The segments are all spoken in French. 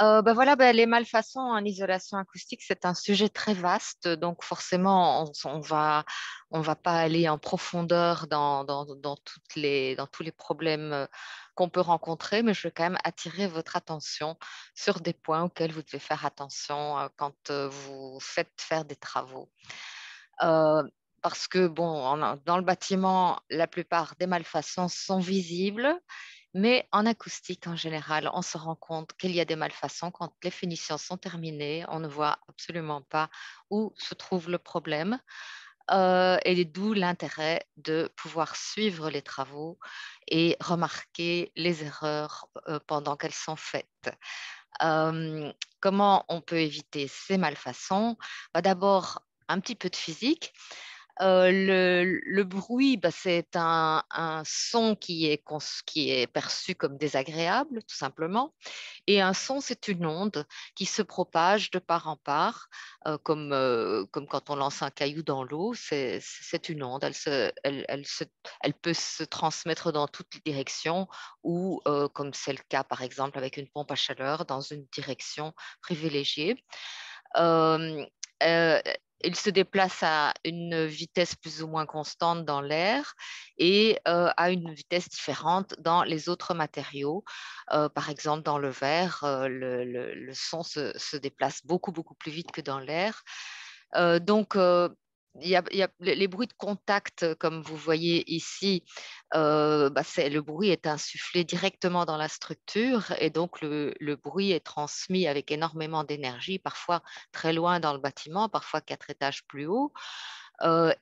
Ben voilà, ben les malfaçons en isolation acoustique, c'est un sujet très vaste, donc forcément, on va pas aller en profondeur dans tous les problèmes qu'on peut rencontrer, mais je veux quand même attirer votre attention sur des points auxquels vous devez faire attention quand vous faites faire des travaux. Euh, Parce que, bon, dans le bâtiment, la plupart des malfaçons sont visibles, mais en acoustique, en général, on se rend compte qu'il y a des malfaçons quand les finitions sont terminées. On ne voit absolument pas où se trouve le problème. Et d'où l'intérêt de pouvoir suivre les travaux et remarquer les erreurs pendant qu'elles sont faites. Euh, Comment on peut éviter ces malfaçons? Bah, d'abord, un petit peu de physique. Le bruit, bah, c'est un son qui est perçu comme désagréable, tout simplement. Et un son, c'est une onde qui se propage de part en part, comme quand on lance un caillou dans l'eau, c'est une onde. Elle peut se transmettre dans toutes les directions ou, comme c'est le cas par exemple avec une pompe à chaleur, dans une direction privilégiée. Euh, euh, il se déplace à une vitesse plus ou moins constante dans l'air et à une vitesse différente dans les autres matériaux. Par exemple, dans le verre, le son se déplace beaucoup plus vite que dans l'air. Donc, il y a les bruits de contact, comme vous voyez ici, bah, le bruit est insufflé directement dans la structure et donc le bruit est transmis avec énormément d'énergie, parfois très loin dans le bâtiment, parfois 4 étages plus haut,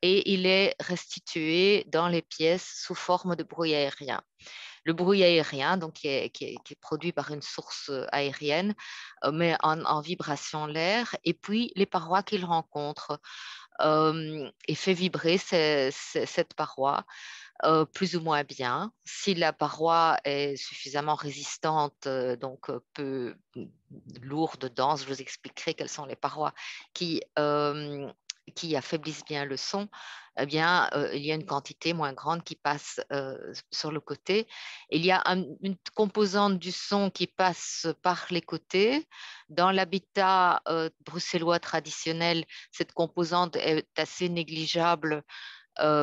et il est restitué dans les pièces sous forme de bruit aérien. Le bruit aérien, donc qui est produit par une source aérienne, met en vibration l'air et puis les parois qu'il rencontre et fait vibrer cette paroi plus ou moins bien. Si la paroi est suffisamment résistante, donc peu lourde, dense, je vous expliquerai quelles sont les parois qui, euh, qui affaiblissent bien le son, eh bien, il y a une quantité moins grande qui passe sur le côté. Il y a une composante du son qui passe par les côtés. Dans l'habitat bruxellois traditionnel, cette composante est assez négligeable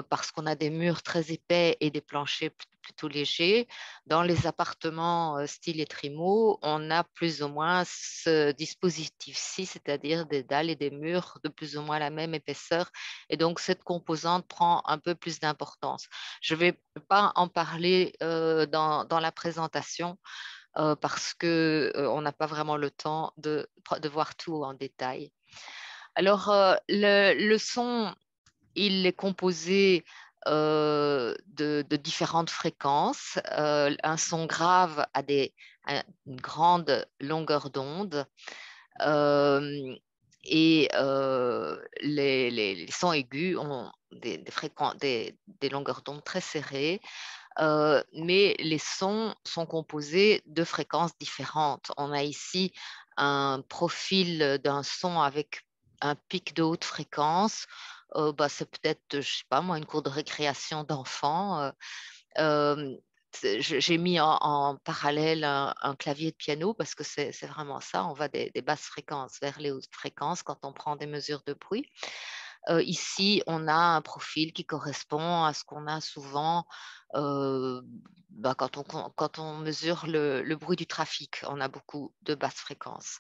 parce qu'on a des murs très épais et des planchers plutôt légers. Dans les appartements style Etrimo, on a plus ou moins ce dispositif-ci, c'est-à-dire des dalles et des murs de plus ou moins la même épaisseur. Et donc, cette composante prend un peu plus d'importance. Je ne vais pas en parler dans la présentation parce qu'on n'a pas vraiment le temps de voir tout en détail. Alors, le son, il est composé de différentes fréquences. Un son grave a une grande longueur d'onde euh, et les sons aigus ont des longueurs d'onde très serrées. Mais les sons sont composés de fréquences différentes. On a ici un profil d'un son avec un pic de haute fréquence. Bah, c'est peut-être, je sais pas moi, une cour de récréation d'enfants. Euh, j'ai mis en parallèle un clavier de piano parce que c'est vraiment ça. On va des basses fréquences vers les hautes fréquences quand on prend des mesures de bruit. Ici, on a un profil qui correspond à ce qu'on a souvent euh, bah, quand on mesure le bruit du trafic. On a beaucoup de basses fréquences.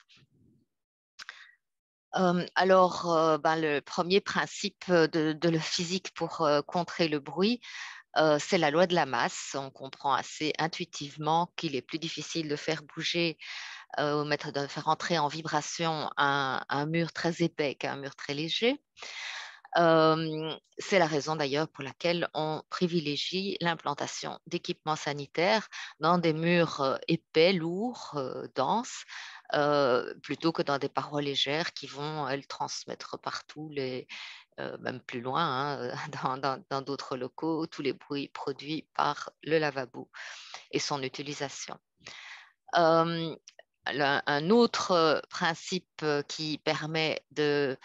Ben, le premier principe de la physique pour contrer le bruit, c'est la loi de la masse. On comprend assez intuitivement qu'il est plus difficile de faire bouger de faire entrer en vibration un mur très épais qu'un mur très léger. C'est la raison d'ailleurs pour laquelle on privilégie l'implantation d'équipements sanitaires dans des murs épais, lourds, denses, plutôt que dans des parois légères qui vont, elles, transmettre partout, même plus loin, hein, dans d'autres locaux, tous les bruits produits par le lavabo et son utilisation. Euh, un autre principe qui permet de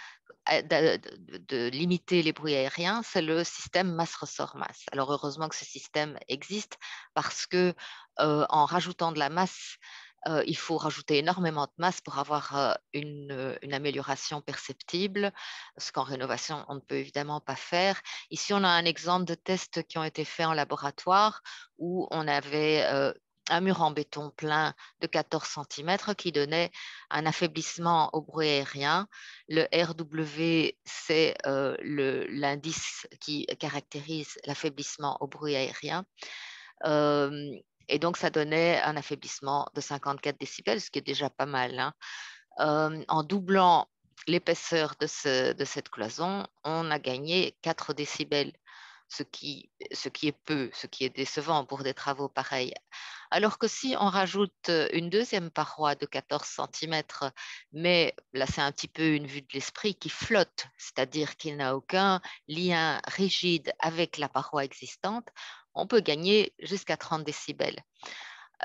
limiter les bruits aériens, c'est le système masse-ressort-masse. Alors heureusement que ce système existe parce que en rajoutant de la masse Il faut rajouter énormément de masse pour avoir une amélioration perceptible, ce qu'en rénovation, on ne peut évidemment pas faire. Ici, on a un exemple de tests qui ont été faits en laboratoire où on avait un mur en béton plein de 14 cm qui donnait un affaiblissement au bruit aérien. Le RW, c'est l'indice qui caractérise l'affaiblissement au bruit aérien. Euh, et donc, ça donnait un affaiblissement de 54 décibels, ce qui est déjà pas mal, hein. En doublant l'épaisseur de cette cloison, on a gagné 4 décibels, ce qui est peu, ce qui est décevant pour des travaux pareils. Alors que si on rajoute une deuxième paroi de 14 cm, mais là c'est un petit peu une vue de l'esprit qui flotte, c'est-à-dire qu'il n'a aucun lien rigide avec la paroi existante, on peut gagner jusqu'à 30 décibels.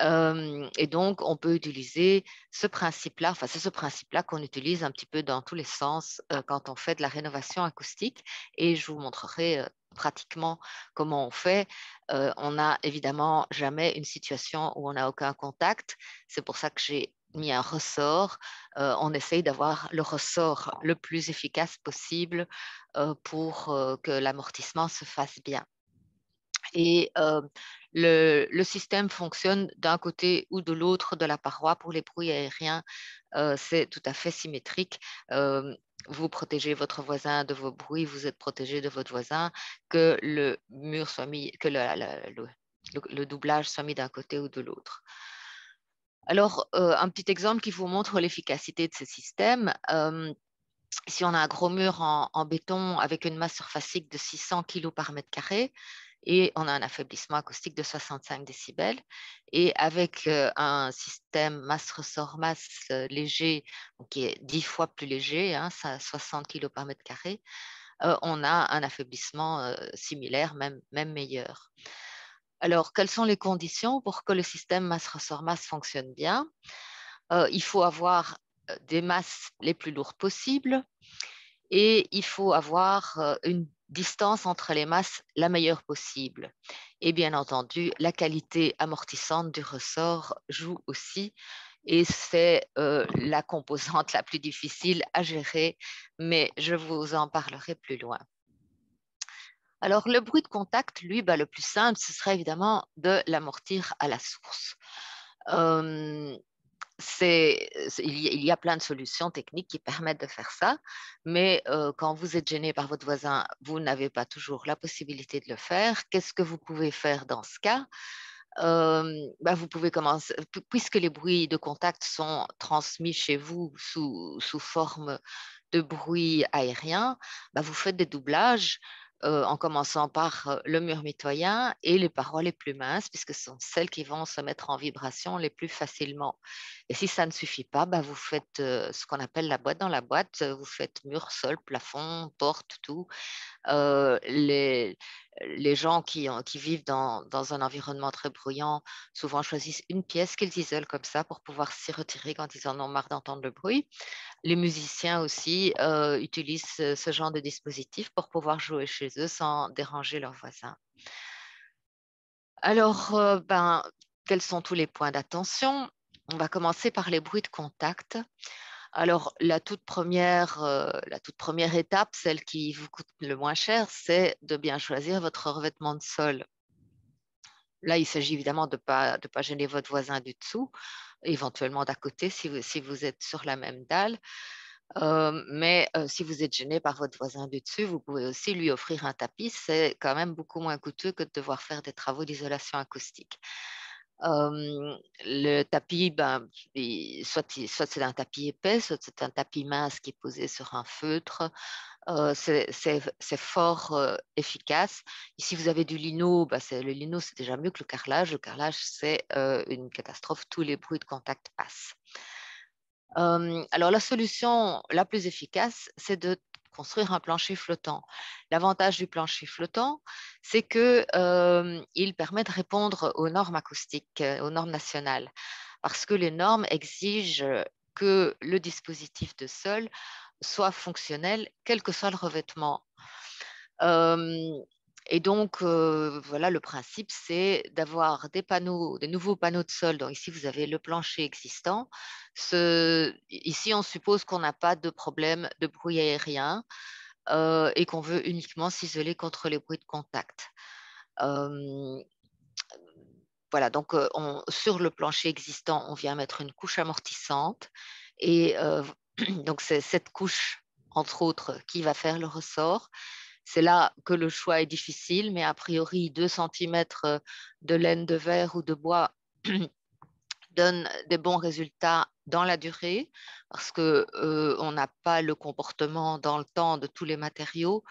Et donc, on peut utiliser ce principe-là, enfin, c'est ce principe-là qu'on utilise un petit peu dans tous les sens quand on fait de la rénovation acoustique. Et je vous montrerai pratiquement comment on fait. On n'a évidemment jamais une situation où on n'a aucun contact. C'est pour ça que j'ai mis un ressort. On essaye d'avoir le ressort le plus efficace possible pour que l'amortissement se fasse bien. Et le système fonctionne d'un côté ou de l'autre de la paroi pour les bruits aériens. C'est tout à fait symétrique. Euh, vous protégez votre voisin de vos bruits, vous êtes protégé de votre voisin, que le mur soit mis, que le doublage soit mis d'un côté ou de l'autre. Alors, un petit exemple qui vous montre l'efficacité de ce système. Si on a un gros mur en béton avec une masse surfacique de 600 kg par mètre carré et on a un affaiblissement acoustique de 65 décibels, et avec un système masse-ressort-masse léger, donc qui est 10 fois plus léger, hein, ça, 60 kg par mètre carré, on a un affaiblissement similaire, même meilleur. Alors, quelles sont les conditions pour que le système masse-ressort-masse fonctionne bien? Il faut avoir des masses les plus lourdes possibles, et il faut avoir une distance entre les masses la meilleure possible. Et bien entendu, la qualité amortissante du ressort joue aussi, et c'est la composante la plus difficile à gérer, mais je vous en parlerai plus loin. Alors, le bruit de contact, lui, le plus simple, ce serait évidemment de l'amortir à la source. Euh, il y a plein de solutions techniques qui permettent de faire ça, mais quand vous êtes gêné par votre voisin, vous n'avez pas toujours la possibilité de le faire. Qu'est-ce que vous pouvez faire dans ce cas? Vous pouvez commencer, puisque les bruits de contact sont transmis chez vous sous forme de bruit aérien, vous faites des doublages en commençant par le mur mitoyen et les parois les plus minces, puisque ce sont celles qui vont se mettre en vibration les plus facilement. Et si ça ne suffit pas, vous faites ce qu'on appelle la boîte dans la boîte. Vous faites mur, sol, plafond, porte, tout. Euh, les, les gens qui vivent dans un environnement très bruyant souvent choisissent une pièce qu'ils isolent comme ça pour pouvoir s'y retirer quand ils en ont marre d'entendre le bruit. Les musiciens aussi utilisent ce genre de dispositif pour pouvoir jouer chez eux sans déranger leurs voisins. Alors, quels sont tous les points d'attention? On va commencer par les bruits de contact. Alors, la toute première étape, celle qui vous coûte le moins cher, c'est de bien choisir votre revêtement de sol. Là, il s'agit évidemment de de pas gêner votre voisin du dessous, éventuellement d'à côté si vous êtes sur la même dalle. Mais si vous êtes gêné par votre voisin du dessus, vous pouvez aussi lui offrir un tapis. C'est quand même beaucoup moins coûteux que de devoir faire des travaux d'isolation acoustique. Le tapis, soit c'est un tapis épais, soit c'est un tapis mince qui est posé sur un feutre. C'est fort efficace. Ici, vous avez du lino. Le lino, c'est déjà mieux que le carrelage. Le carrelage, c'est une catastrophe. Tous les bruits de contact passent. Alors, la solution la plus efficace, c'est de construire un plancher flottant. L'avantage du plancher flottant, c'est qu'il permet de répondre aux normes acoustiques, aux normes nationales, parce que les normes exigent que le dispositif de sol soit fonctionnel, quel que soit le revêtement. Euh, Et donc, voilà, le principe, c'est d'avoir des panneaux, des nouveaux panneaux de sol. Donc ici, vous avez le plancher existant. Ici, on suppose qu'on n'a pas de problème de bruit aérien et qu'on veut uniquement s'isoler contre les bruits de contact. Euh, voilà, donc sur le plancher existant, on vient mettre une couche amortissante et donc c'est cette couche, entre autres, qui va faire le ressort. C'est là que le choix est difficile, mais a priori, 2 centimètres de laine de verre ou de bois donnent des bons résultats dans la durée parce que on n'a pas le comportement dans le temps de tous les matériaux,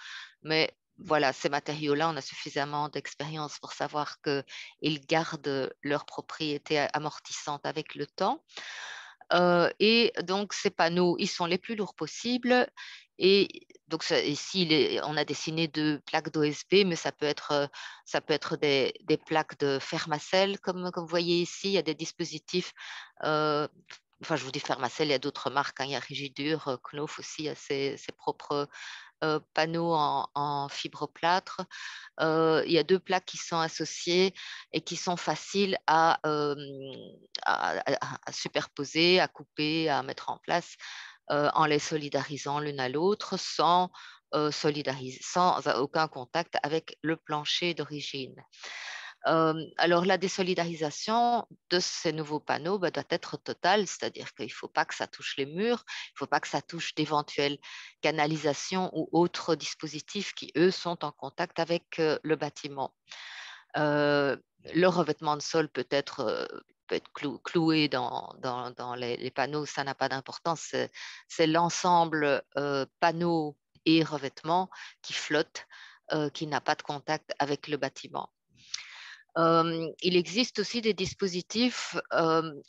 mais voilà, ces matériaux-là, on a suffisamment d'expérience pour savoir qu'ils gardent leur propriété amortissante avec le temps. Et donc, ces panneaux, ils sont les plus lourds possibles. Et donc, ici, on a dessiné 2 plaques d'OSB, mais ça peut être des plaques de Fermacell, comme vous voyez ici. Il y a des dispositifs, enfin, je vous dis Fermacell, il y a d'autres marques, hein, il y a Rigidur, Knauf aussi a ses propres panneaux en fibroplâtre. Il y a 2 plaques qui sont associées et qui sont faciles à superposer, à couper, à mettre en place en les solidarisant l'une à l'autre sans aucun contact avec le plancher d'origine. Alors, la désolidarisation de ces nouveaux panneaux doit être totale, c'est-à-dire qu'il ne faut pas que ça touche les murs, il ne faut pas que ça touche d'éventuelles canalisations ou autres dispositifs qui, eux, sont en contact avec le bâtiment. Euh, le revêtement de sol peut être cloué dans les panneaux, ça n'a pas d'importance, c'est l'ensemble panneaux et revêtements qui flotte, qui n'a pas de contact avec le bâtiment. Il existe aussi des dispositifs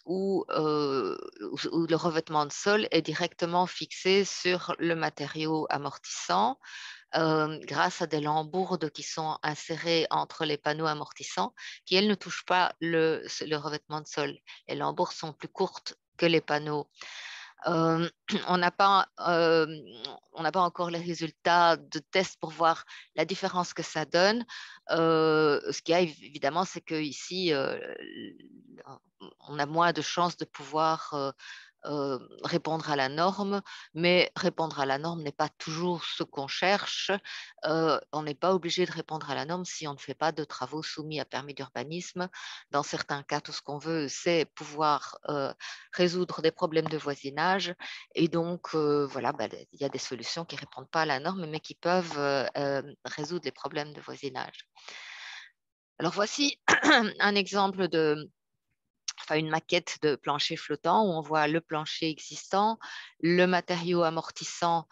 où le revêtement de sol est directement fixé sur le matériau amortissant grâce à des lambourdes qui sont insérées entre les panneaux amortissants qui, elles, ne touchent pas le revêtement de sol. Les lambourdes sont plus courtes que les panneaux. Euh, on n'a pas, encore les résultats de tests pour voir la différence que ça donne. Ce qu'il y a évidemment, c'est qu'ici, on a moins de chances de pouvoir répondre à la norme, mais répondre à la norme n'est pas toujours ce qu'on cherche. On n'est pas obligé de répondre à la norme si on ne fait pas de travaux soumis à permis d'urbanisme. Dans certains cas, tout ce qu'on veut, c'est pouvoir résoudre des problèmes de voisinage. Et donc, voilà, il y a des solutions qui ne répondent pas à la norme, mais qui peuvent résoudre les problèmes de voisinage. Alors, voici un exemple une maquette de plancher flottant où on voit le plancher existant, le matériau amortissant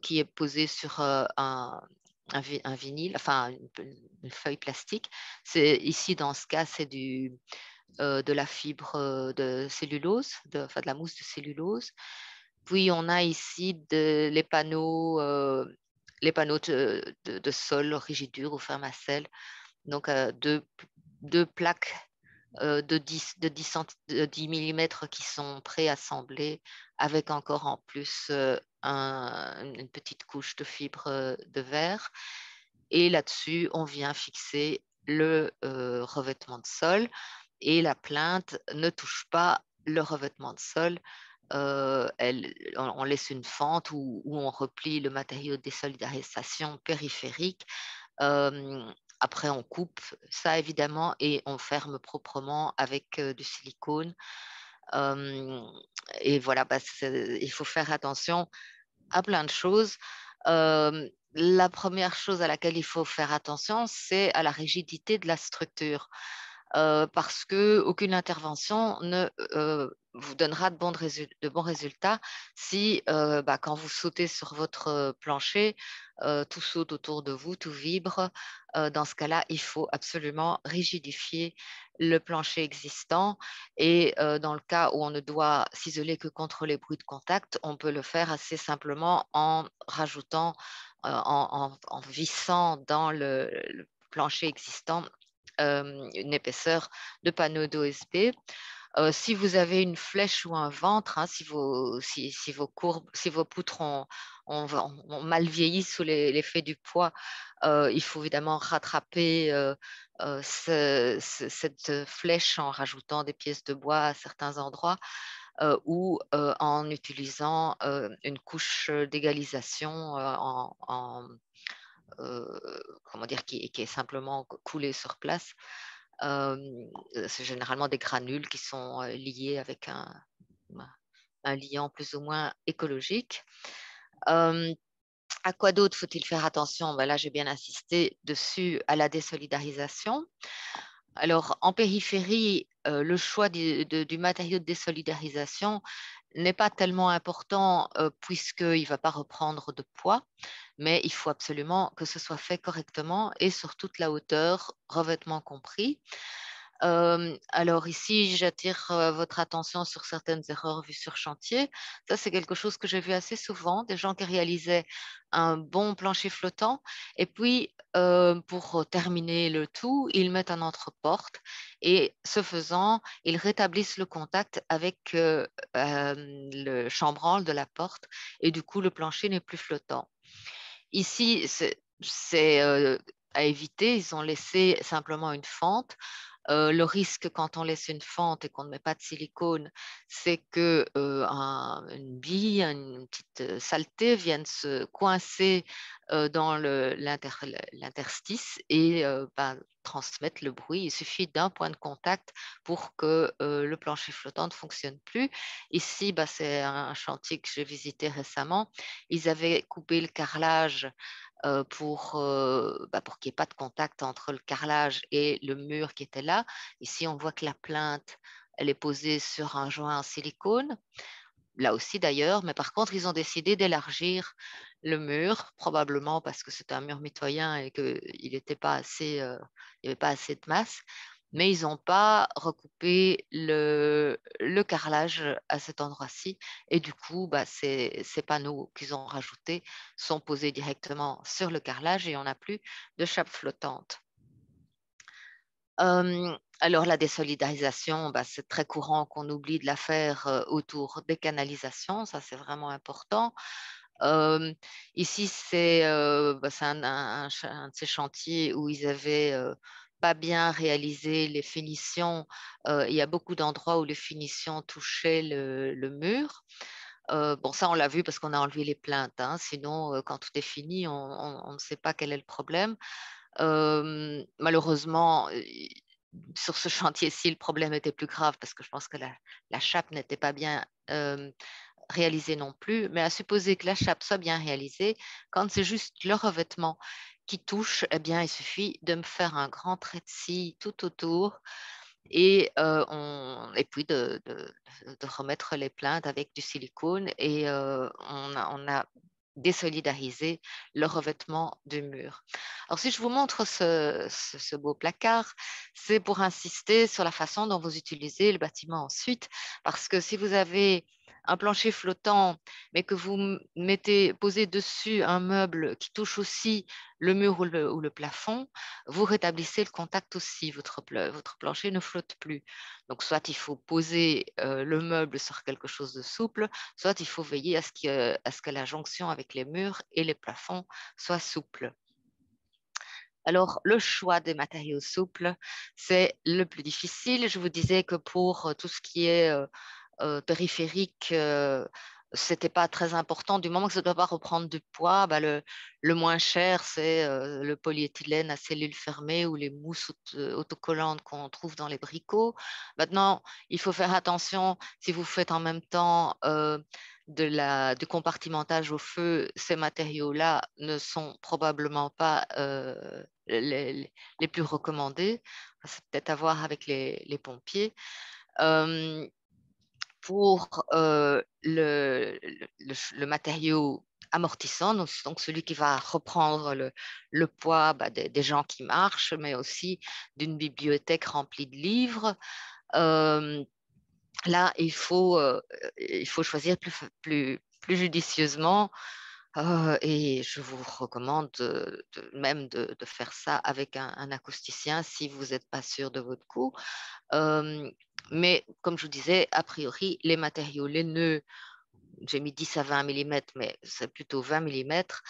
qui est posé sur un vinyle, enfin une feuille plastique. Ici, dans ce cas, c'est de la fibre de cellulose, de la mousse de cellulose. Puis on a ici les panneaux de sol Rigidure ou Fermacell, donc deux plaques de 10 mm qui sont préassemblés avec encore en plus une petite couche de fibre de verre. Et là-dessus, on vient fixer le revêtement de sol et la plainte ne touche pas le revêtement de sol. On laisse une fente où on replie le matériau de désolidarisation périphérique. Après, on coupe ça évidemment et on ferme proprement avec du silicone. Euh, et voilà, il faut faire attention à plein de choses. La première chose à laquelle il faut faire attention, c'est à la rigidité de la structure. Parce qu'aucune intervention ne vous donnera de bons résultats si, quand vous sautez sur votre plancher, tout saute autour de vous, tout vibre. Dans ce cas-là, il faut absolument rigidifier le plancher existant. Et dans le cas où on ne doit s'isoler que contre les bruits de contact, on peut le faire assez simplement en rajoutant, en vissant dans le plancher existant une épaisseur de panneau d'OSB. Si vous avez une flèche ou un ventre, hein, si vos poutres ont on mal vieillit sous l'effet du poids. Il faut évidemment rattraper cette flèche en rajoutant des pièces de bois à certains endroits ou en utilisant une couche d'égalisation comment dire, qui est simplement coulée sur place. Euh, c'est généralement des granules qui sont liés avec un liant plus ou moins écologique. Euh, à quoi d'autre faut-il faire attention? Ben là, j'ai bien insisté dessus, à la désolidarisation. Alors, en périphérie, le choix du matériau de désolidarisation n'est pas tellement important puisqu'il ne va pas reprendre de poids, mais il faut absolument que ce soit fait correctement et sur toute la hauteur, revêtement compris. Alors ici, j'attire votre attention sur certaines erreurs vues sur chantier. Ça, c'est quelque chose que j'ai vu assez souvent, des gens qui réalisaient un bon plancher flottant et puis pour terminer le tout, ils mettent un entre-porte et ce faisant, ils rétablissent le contact avec le chambranle de la porte et du coup, le plancher n'est plus flottant. Ici, c'est à éviter. Ils ont laissé simplement une fente. Le risque quand on laisse une fente et qu'on ne met pas de silicone, c'est que une bille, une petite saleté vienne se coincer dans l'interstice et transmettre le bruit. Il suffit d'un point de contact pour que le plancher flottant ne fonctionne plus. Ici, c'est un chantier que j'ai visité récemment. Ils avaient coupé le carrelage pour qu'il n'y ait pas de contact entre le carrelage et le mur qui était là. Ici, on voit que la plinthe, elle est posée sur un joint en silicone, là aussi d'ailleurs, mais par contre, ils ont décidé d'élargir le mur, probablement parce que c'est un mur mitoyen et qu'il n'était pas assez, il n'y avait pas assez de masse. Mais ils n'ont pas recoupé le carrelage à cet endroit-ci. Et du coup, ces panneaux qu'ils ont rajoutés sont posés directement sur le carrelage et on n'a plus de chape flottante. Alors, la désolidarisation, c'est très courant qu'on oublie de la faire autour des canalisations. Ça, c'est vraiment important. Ici, c'est un de ces chantiers où ils avaient pas bien réalisé les finitions. Il y a beaucoup d'endroits où les finitions touchaient le mur. Bon, ça, on l'a vu parce qu'on a enlevé les plaintes, hein. Sinon, quand tout est fini, on ne sait pas quel est le problème. Malheureusement, sur ce chantier-ci, le problème était plus grave parce que je pense que la chape n'était pas bien réalisée non plus. Mais à supposer que la chape soit bien réalisée, quand c'est juste le revêtement qui touche, eh bien, il suffit de me faire un grand trait de scie tout autour et puis de remettre les plaintes avec du silicone et on a désolidarisé le revêtement du mur. Alors, si je vous montre ce beau placard, c'est pour insister sur la façon dont vous utilisez le bâtiment ensuite, parce que si vous avez un plancher flottant, mais que vous posez dessus un meuble qui touche aussi le mur ou le plafond, vous rétablissez le contact aussi, votre plancher ne flotte plus. Donc, soit il faut poser le meuble sur quelque chose de souple, soit il faut veiller à ce que la jonction avec les murs et les plafonds soit souple. Alors, le choix des matériaux souples, c'est le plus difficile. Je vous disais que pour tout ce qui est périphérique, c'était pas très important. Du moment que ça ne doit pas reprendre du poids, le moins cher, c'est le polyéthylène à cellules fermées ou les mousses autocollantes qu'on trouve dans les bricots. Maintenant, il faut faire attention si vous faites en même temps du compartimentage au feu, ces matériaux-là ne sont probablement pas les plus recommandés. C'est peut-être à voir avec les pompiers. Euh, pour le matériau amortissant, donc celui qui va reprendre le poids des gens qui marchent, mais aussi d'une bibliothèque remplie de livres. Euh, Là, il faut choisir plus judicieusement et je vous recommande même de faire ça avec un acousticien si vous n'êtes pas sûr de votre coup. Mais comme je vous disais, a priori, les matériaux laineux j'ai mis 10 à 20 millimètres, mais c'est plutôt 20 millimètres,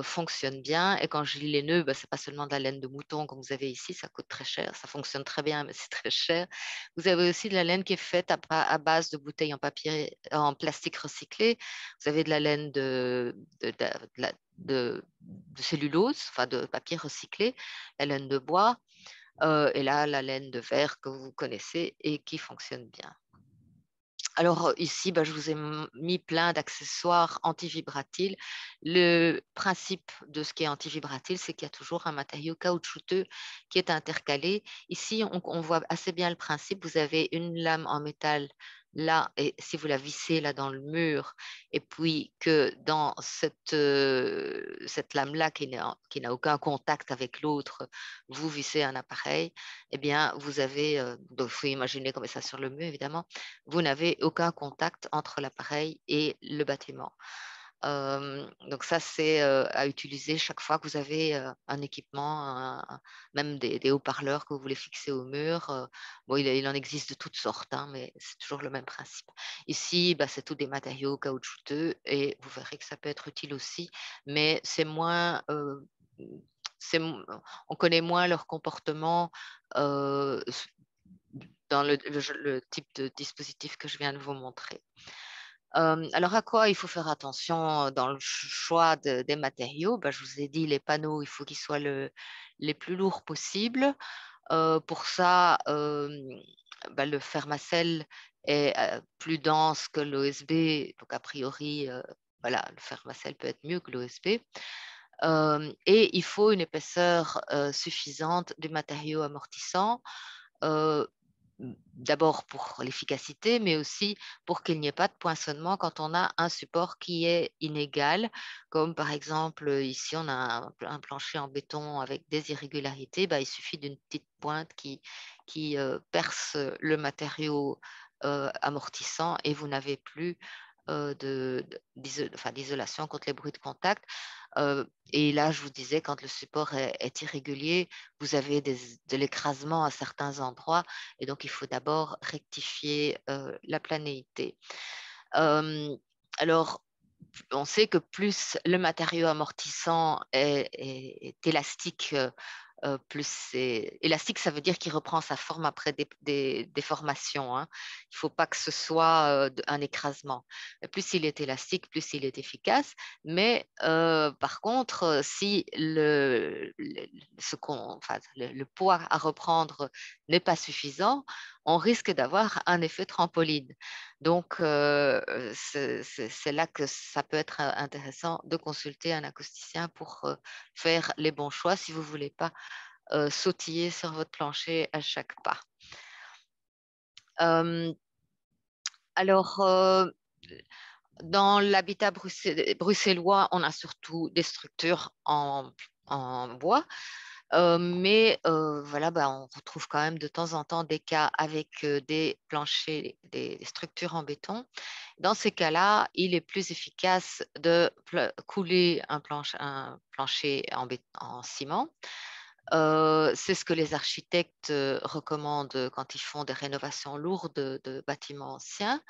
fonctionne bien. Et quand je lis les nœuds, ce n'est pas seulement de la laine de mouton comme vous avez ici, ça coûte très cher, ça fonctionne très bien, mais c'est très cher. Vous avez aussi de la laine qui est faite à base de bouteilles en papier, en plastique recyclé. Vous avez de la laine de cellulose, enfin de papier recyclé, la laine de bois, et là, la laine de verre que vous connaissez et qui fonctionne bien. Alors ici, je vous ai mis plein d'accessoires anti-vibratiles. Le principe de ce qui est anti-vibratile, c'est qu'il y a toujours un matériau caoutchouteux qui est intercalé. Ici, on voit assez bien le principe. Vous avez une lame en métal là, et si vous la vissez là dans le mur, et puis que dans cette lame-là qui n'a aucun contact avec l'autre, vous vissez un appareil, eh bien, vous avez, il faut imaginer comme ça sur le mur, évidemment, vous n'avez aucun contact entre l'appareil et le bâtiment. Donc ça, c'est à utiliser chaque fois que vous avez un équipement, même des haut-parleurs que vous voulez fixer au mur. Bon, il en existe de toutes sortes, hein, mais c'est toujours le même principe. Ici, c'est tous des matériaux caoutchouteux et vous verrez que ça peut être utile aussi, mais c'est moins... on connaît moins leur comportement dans le type de dispositif que je viens de vous montrer. Alors, à quoi il faut faire attention dans le choix des matériaux? Je vous ai dit, les panneaux, il faut qu'ils soient les plus lourds possibles. Pour ça, le fermacell est plus dense que l'OSB, donc a priori, voilà, le fermacell peut être mieux que l'OSB. Et il faut une épaisseur suffisante du matériau amortissant. Euh, D'abord pour l'efficacité, mais aussi pour qu'il n'y ait pas de poinçonnement quand on a un support qui est inégal, comme par exemple ici on a un plancher en béton avec des irrégularités, il suffit d'une petite pointe qui perce le matériau amortissant et vous n'avez plus d'isolation contre les bruits de contact. Et là, je vous disais, quand le support est irrégulier, vous avez de l'écrasement à certains endroits et donc il faut d'abord rectifier la planéité. Alors, on sait que plus le matériau amortissant est élastique, plus c'est élastique, ça veut dire qu'il reprend sa forme après des déformations, hein. Il ne faut pas que ce soit un écrasement. Plus il est élastique, plus il est efficace. Mais par contre, si le poids à reprendre n'est pas suffisant, on risque d'avoir un effet trampoline. Donc, c'est là que ça peut être intéressant de consulter un acousticien pour faire les bons choix si vous ne voulez pas sautiller sur votre plancher à chaque pas. Alors, dans l'habitat bruxellois, on a surtout des structures en bois. Mais voilà, on retrouve quand même de temps en temps des cas avec des planchers, des structures en béton. Dans ces cas-là, il est plus efficace de couler un plancher en ciment. C'est ce que les architectes recommandent quand ils font des rénovations lourdes de bâtiments anciens.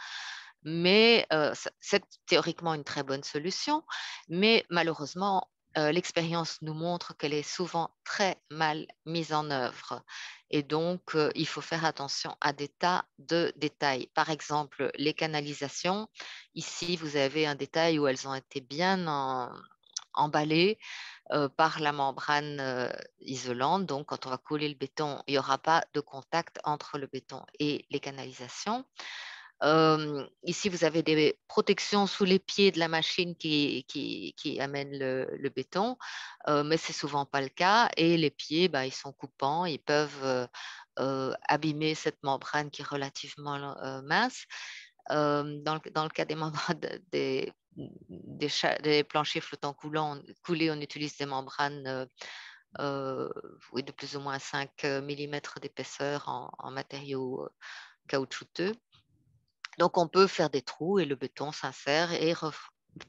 Mais c'est théoriquement une très bonne solution. Mais malheureusement, l'expérience nous montre qu'elle est souvent très mal mise en œuvre. Et donc, il faut faire attention à des tas de détails. Par exemple, les canalisations. Ici, vous avez un détail où elles ont été bien emballées par la membrane isolante. Donc, quand on va couler le béton, il n'y aura pas de contact entre le béton et les canalisations. Ici, vous avez des protections sous les pieds de la machine qui amène le béton, mais c'est souvent pas le cas. Et les pieds, ils sont coupants, ils peuvent abîmer cette membrane qui est relativement mince. Dans le cas des membranes des planchers flottants coulés, on utilise des membranes oui, de plus ou moins 5 mm d'épaisseur en matériaux caoutchouteux. Donc, on peut faire des trous et le béton s'insère et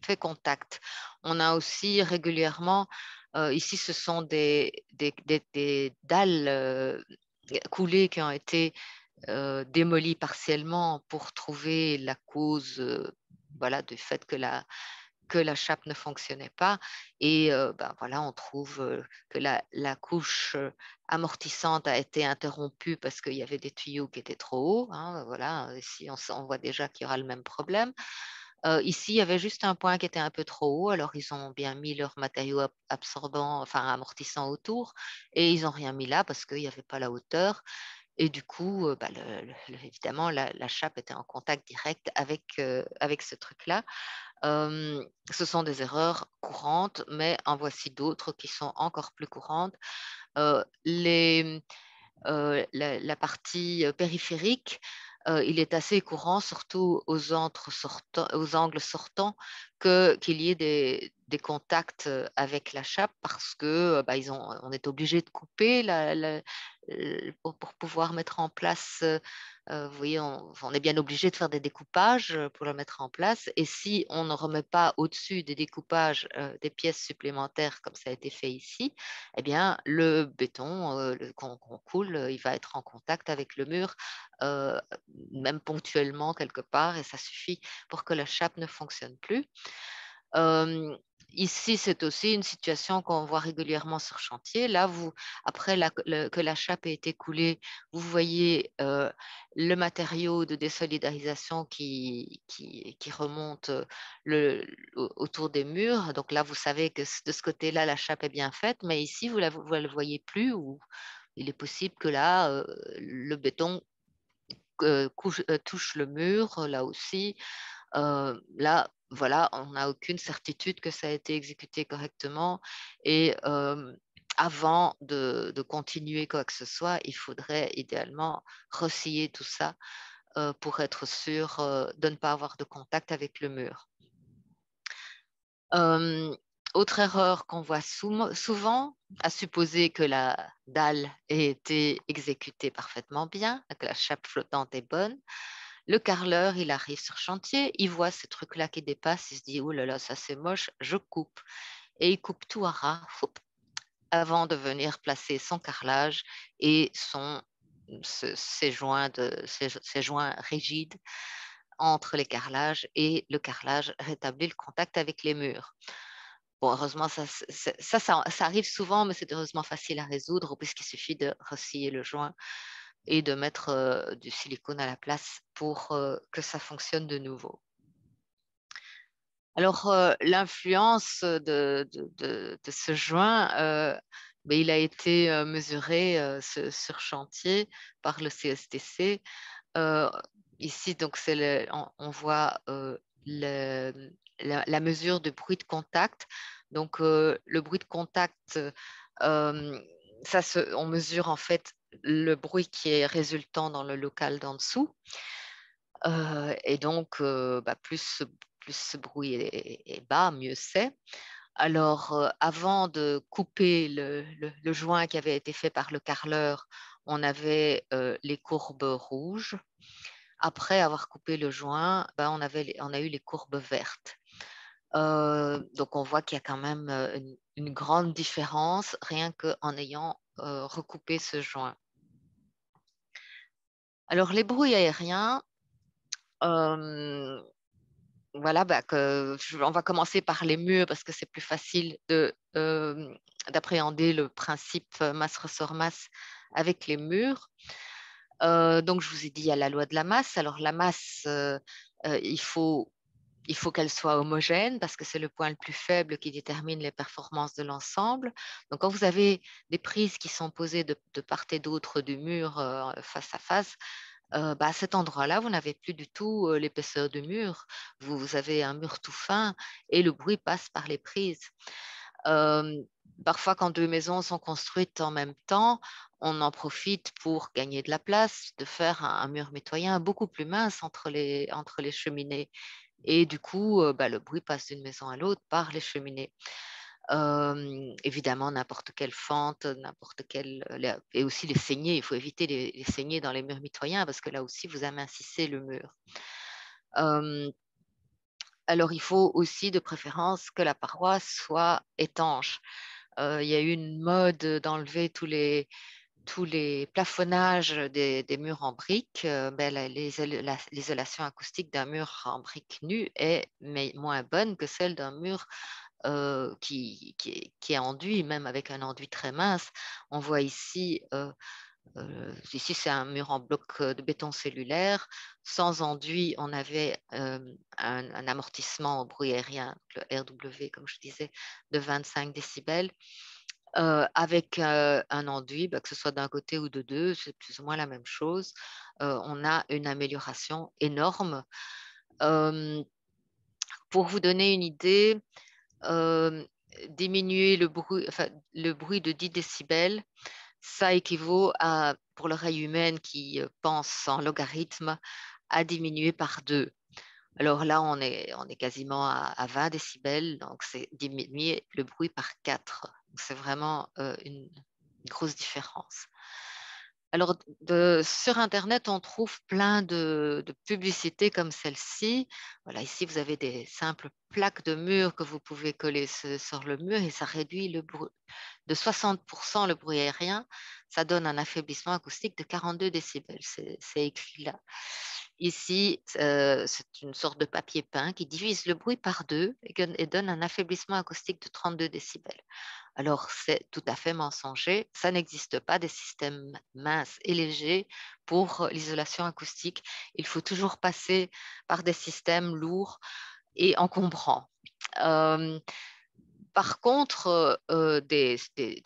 fait contact. On a aussi régulièrement, ici, ce sont des dalles coulées qui ont été démolies partiellement pour trouver la cause voilà, du fait que la chape ne fonctionnait pas. Et ben voilà, on trouve que la couche amortissante a été interrompue parce qu'il y avait des tuyaux qui étaient trop hauts. Hein, voilà, ici, on voit déjà qu'il y aura le même problème. Ici, il y avait juste un point qui était un peu trop haut, alors ils ont bien mis leur matériau absorbant, enfin amortissant autour, et ils n'ont rien mis là parce qu'il n'y avait pas la hauteur. Et du coup, bah, évidemment, la chape était en contact direct avec ce truc-là. Ce sont des erreurs courantes, mais en voici d'autres qui sont encore plus courantes. La partie périphérique, il est assez courant, surtout aux angles sortants, qu'il y ait des contacts avec la chape parce que bah, on est obligé de couper pour pouvoir mettre en place. Vous voyez, on est bien obligé de faire des découpages pour le mettre en place. Et si on ne remet pas au-dessus des découpages des pièces supplémentaires comme ça a été fait ici, eh bien, le béton qu'on coule, il va être en contact avec le mur, euh, même ponctuellement quelque part, et ça suffit pour que la chape ne fonctionne plus. Euh, Ici, c'est aussi une situation qu'on voit régulièrement sur chantier. Là, après que la chape ait été coulée, vous voyez le matériau de désolidarisation qui remonte autour des murs. Donc là, vous savez que de ce côté-là, la chape est bien faite, mais ici, vous ne le voyez plus, ou il est possible que là, le béton touche le mur, là aussi. Là, voilà, on n'a aucune certitude que ça a été exécuté correctement. Et avant de continuer quoi que ce soit, il faudrait idéalement ressiller tout ça pour être sûr de ne pas avoir de contact avec le mur. Euh, Autre erreur qu'on voit souvent, à supposer que la dalle ait été exécutée parfaitement bien, que la chape flottante est bonne, le carreleur, il arrive sur chantier, il voit ces trucs-là qui dépassent, il se dit, oh là là, ça c'est moche, je coupe. Et il coupe tout à ras, avant de venir placer son carrelage et ses joints rigides entre les carrelages, et le carrelage rétablit le contact avec les murs. Bon, heureusement, ça arrive souvent, mais c'est heureusement facile à résoudre puisqu'il suffit de ressiller le joint et de mettre du silicone à la place pour que ça fonctionne de nouveau. Alors, l'influence de ce joint, ben, il a été mesuré sur chantier par le CSTC. Euh, Ici, donc, on voit la mesure de bruit de contact. Donc, le bruit de contact, euh, on mesure en fait le bruit qui est résultant dans le local d'en dessous. Et donc, bah, plus ce bruit est bas, mieux c'est. Alors, avant de couper le joint qui avait été fait par le carreleur, on avait les courbes rouges. Après avoir coupé le joint, ben, on a eu les courbes vertes. Donc, on voit qu'il y a quand même une grande différence rien qu'en ayant recoupé ce joint. Alors, les bruits aériens, euh, voilà, bah, on va commencer par les murs parce que c'est plus facile d'appréhender le principe masse ressort masse avec les murs. Donc, je vous ai dit, il y a la loi de la masse. Alors, la masse, il faut qu'elle soit homogène parce que c'est le point le plus faible qui détermine les performances de l'ensemble. Donc, quand vous avez des prises qui sont posées de part et d'autre du mur face à face, bah, à cet endroit-là, vous n'avez plus du tout l'épaisseur du mur. Vous avez un mur tout fin et le bruit passe par les prises. Euh, Parfois, quand deux maisons sont construites en même temps, on en profite pour gagner de la place, de faire un mur mitoyen beaucoup plus mince entre les cheminées. Et du coup, bah, le bruit passe d'une maison à l'autre par les cheminées. Évidemment, n'importe quelle fente, et aussi les saignées. Il faut éviter les saignées dans les murs mitoyens parce que là aussi, vous amincissez le mur. Euh, alors, il faut aussi de préférence que la paroi soit étanche. Il y a eu une mode d'enlever tous les plafonnages des murs en briques, l'isolation acoustique d'un mur en briques nu est moins bonne que celle d'un mur qui est enduit, même avec un enduit très mince. On voit ici, ici c'est un mur en bloc de béton cellulaire. Sans enduit, on avait un amortissement au bruit aérien, le RW, comme je disais, de 25 décibels. Avec un enduit, que ce soit d'un côté ou de deux, c'est plus ou moins la même chose. On a une amélioration énorme. Euh, pour vous donner une idée, euh, diminuer le bruit de 10 décibels, ça équivaut à, pour l'oreille humaine qui pense en logarithme, à diminuer par 2. Alors là, on est quasiment à 20 décibels, donc c'est diminuer le bruit par 4. C'est vraiment une grosse différence. Alors, sur Internet, on trouve plein de publicités comme celle-ci. Voilà, ici, vous avez des simples plaques de mur que vous pouvez coller sur le mur et ça réduit le bruit de 60% le bruit aérien. Ça donne un affaiblissement acoustique de 42 décibels. C'est écrit là. Ici, c'est une sorte de papier peint qui divise le bruit par 2 et donne un affaiblissement acoustique de 32 décibels. Alors, c'est tout à fait mensonger. Ça n'existe pas des systèmes minces et légers pour l'isolation acoustique. Il faut toujours passer par des systèmes lourds et encombrants. Euh, Par contre, des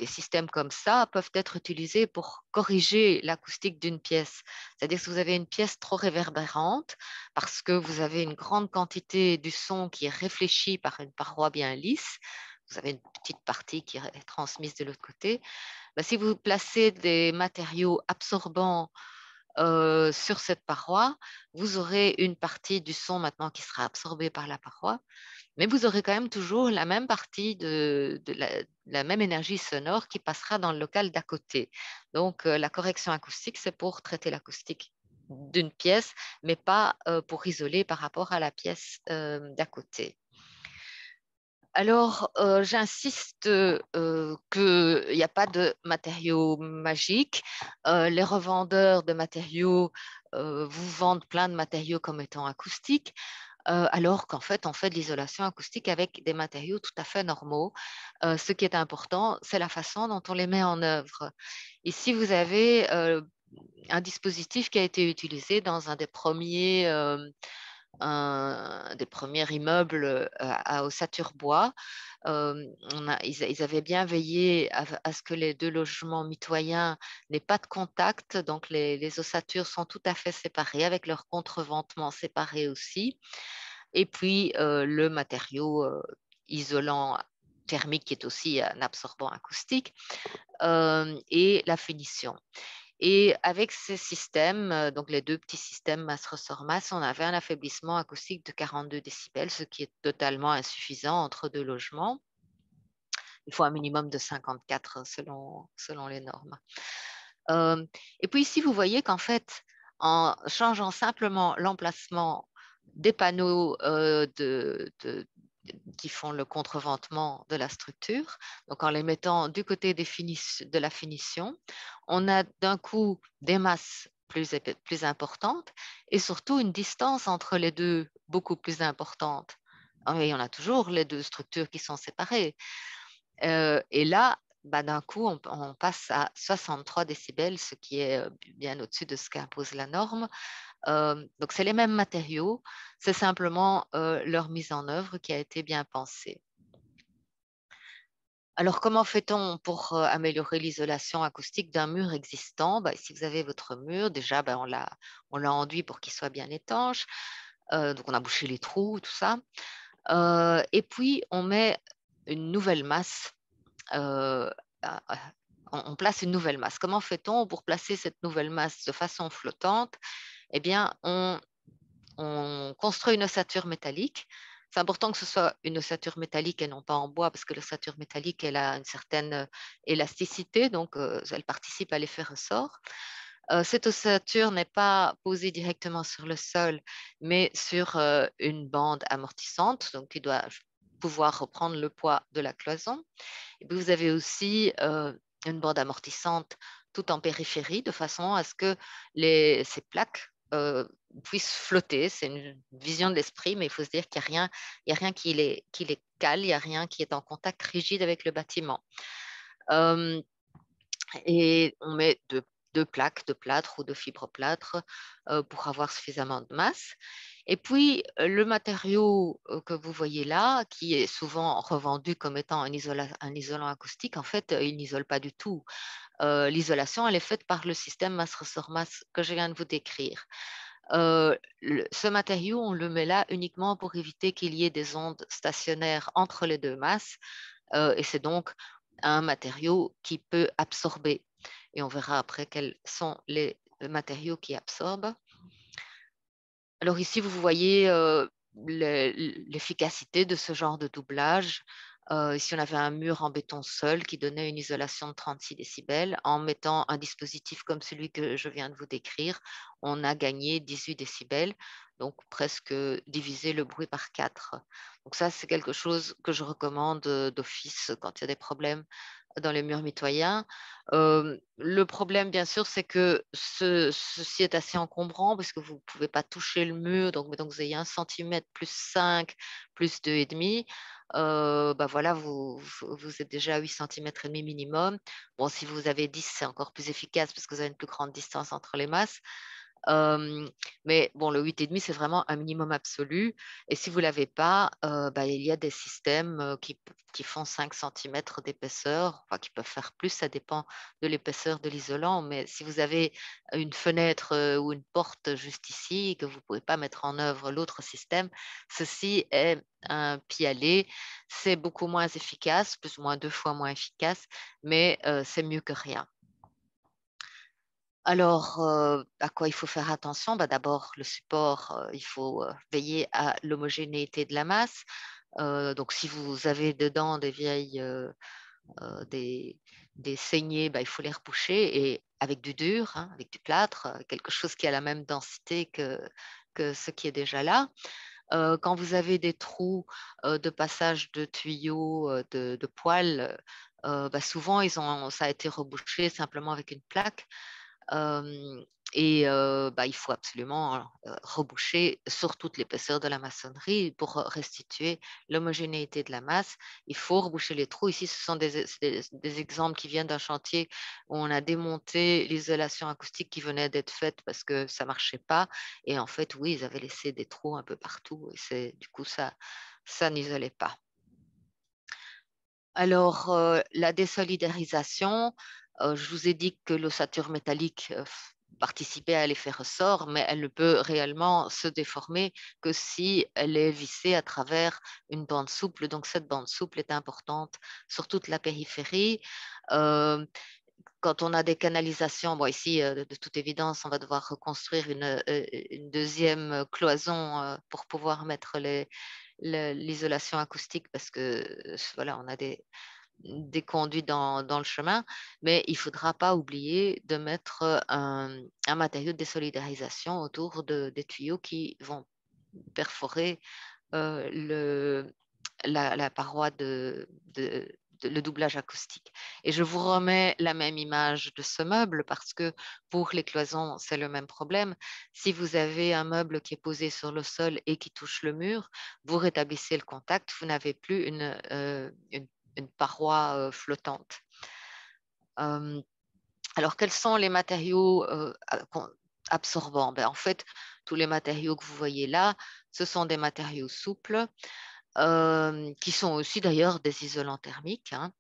systèmes comme ça peuvent être utilisés pour corriger l'acoustique d'une pièce. C'est-à-dire que si vous avez une pièce trop réverbérante, parce que vous avez une grande quantité du son qui est réfléchi par une paroi bien lisse, vous avez une petite partie qui est transmise de l'autre côté. Si vous placez des matériaux absorbants sur cette paroi, vous aurez une partie du son maintenant qui sera absorbée par la paroi, mais vous aurez quand même toujours la même partie de la même énergie sonore qui passera dans le local d'à côté. Donc, la correction acoustique, c'est pour traiter l'acoustique d'une pièce, mais pas pour isoler par rapport à la pièce d'à côté. Alors, j'insiste qu'il n'y a pas de matériaux magiques. Les revendeurs de matériaux vous vendent plein de matériaux comme étant acoustiques, alors qu'en fait, on fait de l'isolation acoustique avec des matériaux tout à fait normaux. Ce qui est important, c'est la façon dont on les met en œuvre. Ici, vous avez un dispositif qui a été utilisé dans un des premiers immeubles à Ossature-Bois. Ils avaient bien veillé à ce que les deux logements mitoyens n'aient pas de contact, donc les ossatures sont tout à fait séparées, avec leur contreventement séparé aussi. Et puis le matériau isolant thermique qui est aussi un absorbant acoustique et la finition. Et avec ces systèmes, donc les deux petits systèmes masse-ressort-masse, on avait un affaiblissement acoustique de 42 décibels, ce qui est totalement insuffisant entre deux logements. Il faut un minimum de 54 selon les normes. Et puis ici, vous voyez qu'en fait, en changeant simplement l'emplacement des panneaux qui font le contreventement de la structure, donc en les mettant du côté de la finition, on a d'un coup des masses plus importantes et surtout une distance entre les deux beaucoup plus importante. Et on a toujours les deux structures qui sont séparées. Et là, d'un coup, on passe à 63 décibels, ce qui est bien au-dessus de ce qu'impose la norme. Donc, c'est les mêmes matériaux, c'est simplement leur mise en œuvre qui a été bien pensée. Alors, comment fait-on pour améliorer l'isolation acoustique d'un mur existant? Si vous avez votre mur, déjà, on l'a enduit pour qu'il soit bien étanche. Donc, on a bouché les trous, tout ça. Et puis, on met une nouvelle masse on place une nouvelle masse. Comment fait-on pour placer cette nouvelle masse de façon flottante? Eh bien, on construit une ossature métallique. C'est important que ce soit une ossature métallique et non pas en bois, parce que l'ossature métallique, elle a une certaine élasticité, donc elle participe à l'effet ressort. Cette ossature n'est pas posée directement sur le sol, mais sur une bande amortissante, donc qui doit pouvoir reprendre le poids de la cloison. Et puis vous avez aussi une bande amortissante tout en périphérie, de façon à ce que ces plaques puissent flotter. C'est une vision de l'esprit, mais il faut se dire qu'il n'y a rien qui les cale, il n'y a rien qui est en contact rigide avec le bâtiment. Euh, et on met deux plaques de plâtre ou de fibre plâtre pour avoir suffisamment de masse. Et puis, le matériau que vous voyez là, qui est souvent revendu comme étant un isolant acoustique, en fait, il n'isole pas du tout. L'isolation, elle est faite par le système masse-ressort-masse que je viens de vous décrire. Ce matériau, on le met là uniquement pour éviter qu'il y ait des ondes stationnaires entre les deux masses, et c'est donc un matériau qui peut absorber. Et on verra après quels sont les matériaux qui absorbent. Alors ici, vous voyez l'efficacité de ce genre de doublage. Ici, on avait un mur en béton seul qui donnait une isolation de 36 décibels. En mettant un dispositif comme celui que je viens de vous décrire, on a gagné 18 décibels, donc presque divisé le bruit par 4. Donc ça, c'est quelque chose que je recommande d'office quand il y a des problèmes dans les murs mitoyens. Le problème, bien sûr, c'est que ceci est assez encombrant parce que vous ne pouvez pas toucher le mur. Donc, mettons que vous ayez 1 centimètre plus 5 plus 2,5. Bah voilà, vous êtes déjà à 8 centimètres et demi minimum. Bon, si vous avez 10, c'est encore plus efficace parce que vous avez une plus grande distance entre les masses. Mais bon, le 8,5, c'est vraiment un minimum absolu. Et si vous ne l'avez pas, bah, il y a des systèmes qui font 5 centimètres d'épaisseur, enfin, qui peuvent faire plus, ça dépend de l'épaisseur de l'isolant. Mais si vous avez une fenêtre ou une porte juste ici et que vous ne pouvez pas mettre en œuvre l'autre système, ceci est un pis-aller. C'est beaucoup moins efficace, plus ou moins 2 fois moins efficace, mais c'est mieux que rien. Alors, à quoi il faut faire attention? Bah, d'abord, le support, il faut veiller à l'homogénéité de la masse. Donc, si vous avez dedans des vieilles, des, saignées, bah, il faut les reboucher et avec du dur, hein, avec du plâtre, quelque chose qui a la même densité que ce qui est déjà là. Quand vous avez des trous de passage de tuyaux, de poêles, bah, souvent, ça a été rebouché simplement avec une plaque. Et bah, il faut absolument reboucher sur toute l'épaisseur de la maçonnerie pour restituer l'homogénéité de la masse. Il faut reboucher les trous. Ici, ce sont des exemples qui viennent d'un chantier où on a démonté l'isolation acoustique qui venait d'être faite parce que ça ne marchait pas. Et en fait, oui, ils avaient laissé des trous un peu partout. Et du coup, ça n'isolait pas. Alors, la désolidarisation, je vous ai dit que l'ossature métallique participait à l'effet ressort, mais elle ne peut réellement se déformer que si elle est vissée à travers une bande souple. Donc, cette bande souple est importante sur toute la périphérie. Euh, Quand on a des canalisations, bon, ici, de toute évidence, on va devoir reconstruire une deuxième cloison pour pouvoir mettre l'isolation acoustique parce que voilà, on a des conduits dans le chemin, mais il ne faudra pas oublier de mettre un matériau de désolidarisation autour des tuyaux qui vont perforer la paroi le doublage acoustique. Et je vous remets la même image de ce meuble parce que pour les cloisons, c'est le même problème. Si vous avez un meuble qui est posé sur le sol et qui touche le mur, vous rétablissez le contact, vous n'avez plus une paroi flottante. Alors, quels sont les matériaux absorbants? Ben, en fait, tous les matériaux que vous voyez là, ce sont des matériaux souples qui sont aussi d'ailleurs des isolants thermiques, hein.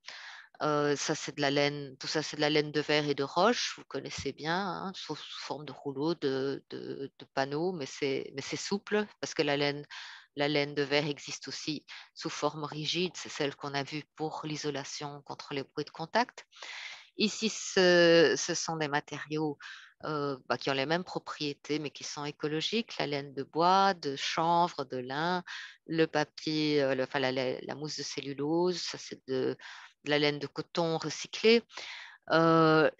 Ça, c'est de la laine, tout ça, c'est de la laine de verre et de roche, vous connaissez bien, hein, sous forme de rouleau, de panneaux, mais c'est souple parce que la laine de verre existe aussi sous forme rigide, c'est celle qu'on a vue pour l'isolation contre les bruits de contact. Ici, ce sont des matériaux bah, qui ont les mêmes propriétés, mais qui sont écologiques. La laine de bois, de chanvre, de lin, le papier, enfin, la mousse de cellulose, ça c'est de la laine de coton recyclée. La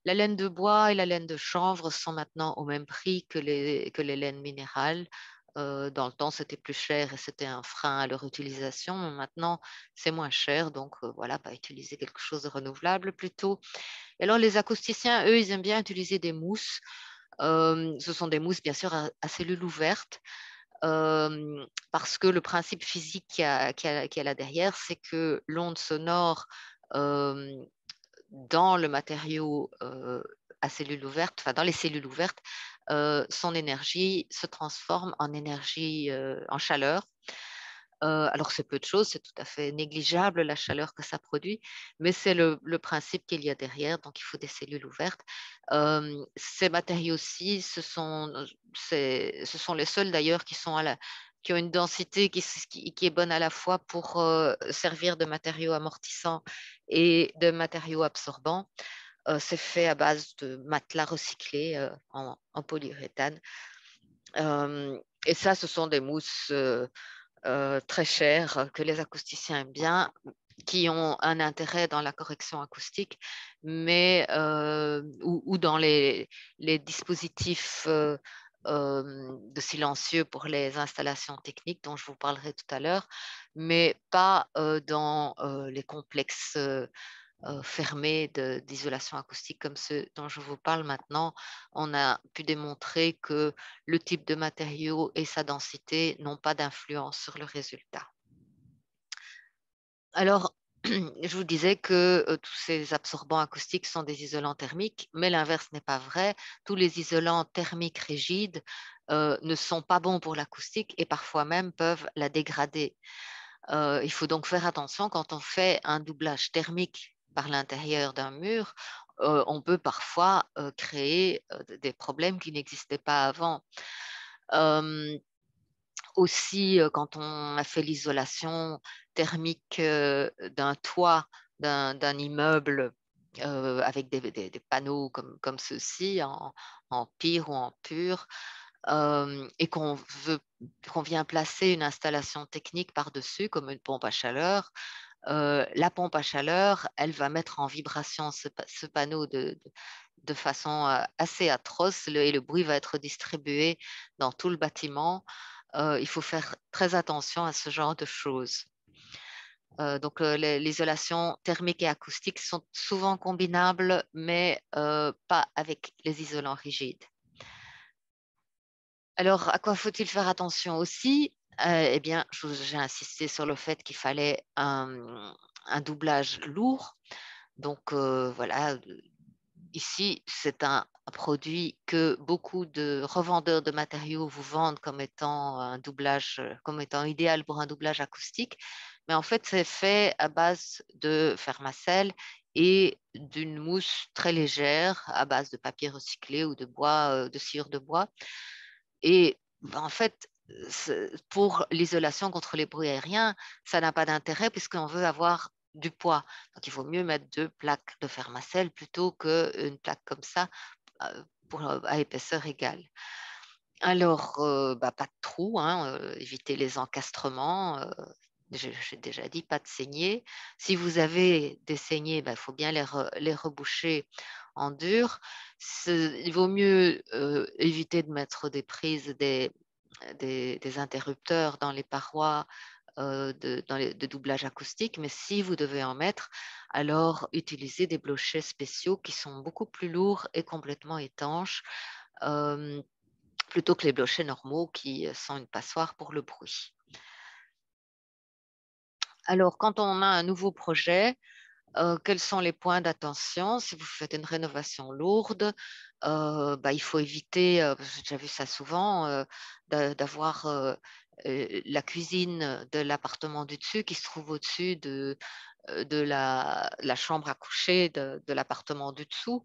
laine de bois et la laine de chanvre sont maintenant au même prix que les laines minérales. Dans le temps, c'était plus cher et c'était un frein à leur utilisation. Mais maintenant, c'est moins cher. Donc, voilà, utiliser quelque chose de renouvelable plutôt. Et alors, les acousticiens, eux, ils aiment bien utiliser des mousses. Ce sont des mousses, bien sûr, à cellule ouverte. Parce que le principe physique qu'il y a là derrière, c'est que l'onde sonore euh, dans le matériau à cellules ouvertes, enfin dans les cellules ouvertes, son énergie se transforme en énergie, en chaleur. Alors c'est peu de choses, c'est tout à fait négligeable la chaleur que ça produit, mais c'est le principe qu'il y a derrière, donc il faut des cellules ouvertes. Ces matériaux-ci, ce sont les seuls d'ailleurs qui ont une densité qui est bonne à la fois pour servir de matériaux amortissants et de matériaux absorbants. C'est fait à base de matelas recyclés en polyuréthane. Et ça, ce sont des mousses très chères que les acousticiens aiment bien, qui ont un intérêt dans la correction acoustique, mais ou dans les dispositifs de silencieux pour les installations techniques dont je vous parlerai tout à l'heure, mais pas dans les complexes fermés d'isolation acoustique comme ceux dont je vous parle maintenant. On a pu démontrer que le type de matériau et sa densité n'ont pas d'influence sur le résultat. Alors, je vous disais que tous ces absorbants acoustiques sont des isolants thermiques, mais l'inverse n'est pas vrai. Tous les isolants thermiques rigides ne sont pas bons pour l'acoustique et parfois même peuvent la dégrader. Il faut donc faire attention quand on fait un doublage thermique par l'intérieur d'un mur. On peut parfois créer des problèmes qui n'existaient pas avant. Euh, Aussi, quand on a fait l'isolation thermique d'un toit d'un immeuble avec des panneaux comme ceux-ci, en pire ou en pur, et qu'on vient placer une installation technique par-dessus, comme une pompe à chaleur, la pompe à chaleur, elle va mettre en vibration ce panneau de façon assez atroce et le bruit va être distribué dans tout le bâtiment. Il faut faire très attention à ce genre de choses. Donc, l'isolation thermique et acoustique sont souvent combinables, mais pas avec les isolants rigides. Alors, à quoi faut-il faire attention aussi? Eh bien, j'ai insisté sur le fait qu'il fallait un doublage lourd. Donc, voilà, ici, c'est un produit que beaucoup de revendeurs de matériaux vous vendent comme étant un doublage, comme étant idéal pour un doublage acoustique. Mais en fait, c'est fait à base de fermacelle et d'une mousse très légère à base de papier recyclé ou de bois, de sciure de bois. Et en fait, pour l'isolation contre les bruits aériens, ça n'a pas d'intérêt puisqu'on veut avoir du poids. Donc, il vaut mieux mettre 2 plaques de fermacelle plutôt qu'une plaque comme ça à épaisseur égale. Alors, pas de trous, hein, éviter les encastrements. J'ai déjà dit, pas de saignées. Si vous avez des saignées, il faut bien les reboucher en dur. Il vaut mieux éviter de mettre des prises, des interrupteurs dans les parois de doublage acoustique, mais si vous devez en mettre, alors utilisez des blochets spéciaux qui sont beaucoup plus lourds et complètement étanches, euh, plutôt que les blochets normaux qui sont une passoire pour le bruit. Alors, quand on a un nouveau projet, quels sont les points d'attention? Si vous faites une rénovation lourde, il faut éviter, j'ai déjà vu ça souvent, d'avoir la cuisine de l'appartement du dessus qui se trouve au-dessus de la chambre à coucher de l'appartement du dessous.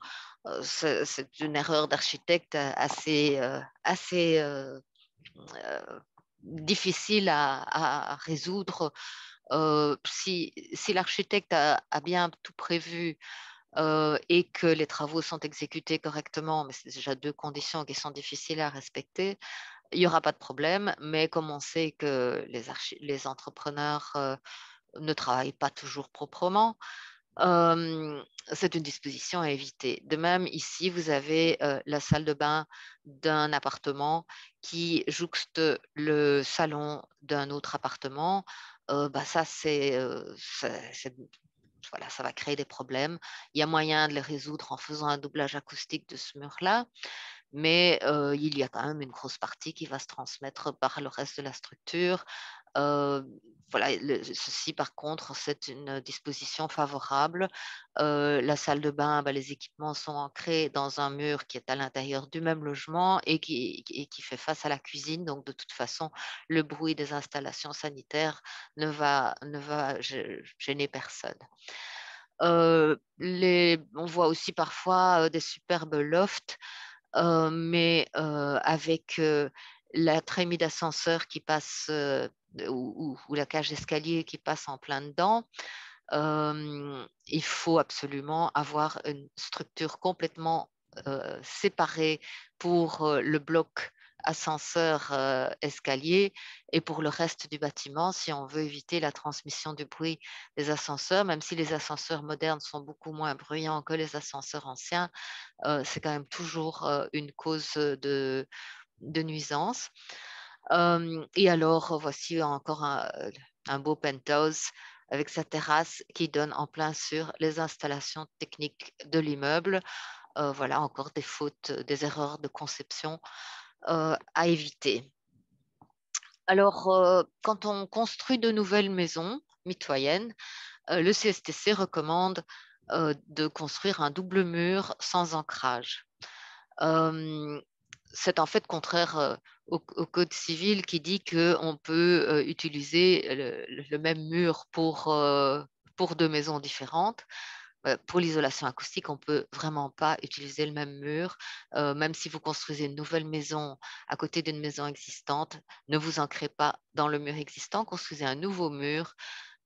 C'est une erreur d'architecte assez difficile à résoudre. Si l'architecte a bien tout prévu et que les travaux sont exécutés correctement, mais c'est déjà 2 conditions qui sont difficiles à respecter, il n'y aura pas de problème. Mais comme on sait que les entrepreneurs ne travaillent pas toujours proprement, Euh, c'est une disposition à éviter. De même, ici, vous avez la salle de bain d'un appartement qui jouxte le salon d'un autre appartement. Ça, voilà, ça va créer des problèmes. Il y a moyen de les résoudre en faisant un doublage acoustique de ce mur-là, mais il y a quand même une grosse partie qui va se transmettre par le reste de la structure. Euh, voilà, ceci par contre, c'est une disposition favorable. La salle de bain, les équipements sont ancrés dans un mur qui est à l'intérieur du même logement et qui fait face à la cuisine. Donc de toute façon, le bruit des installations sanitaires ne va gêner personne. On voit aussi parfois des superbes lofts, mais avec la trémie d'ascenseur qui passe ou la cage d'escalier qui passe en plein dedans. Il faut absolument avoir une structure complètement séparée pour le bloc ascenseur escalier et pour le reste du bâtiment si on veut éviter la transmission du bruit des ascenseurs, même si les ascenseurs modernes sont beaucoup moins bruyants que les ascenseurs anciens, c'est quand même toujours une cause de nuisance. Et alors, voici encore un beau penthouse avec sa terrasse qui donne en plein sur les installations techniques de l'immeuble. Voilà encore des fautes, des erreurs de conception à éviter. Alors, quand on construit de nouvelles maisons mitoyennes, le CSTC recommande de construire un double mur sans ancrage. Euh, c'est en fait contraire au code civil qui dit qu'on peut utiliser le même mur pour deux maisons différentes. Pour l'isolation acoustique, on ne peut vraiment pas utiliser le même mur. Même si vous construisez une nouvelle maison à côté d'une maison existante, ne vous ancrez pas dans le mur existant, construisez un nouveau mur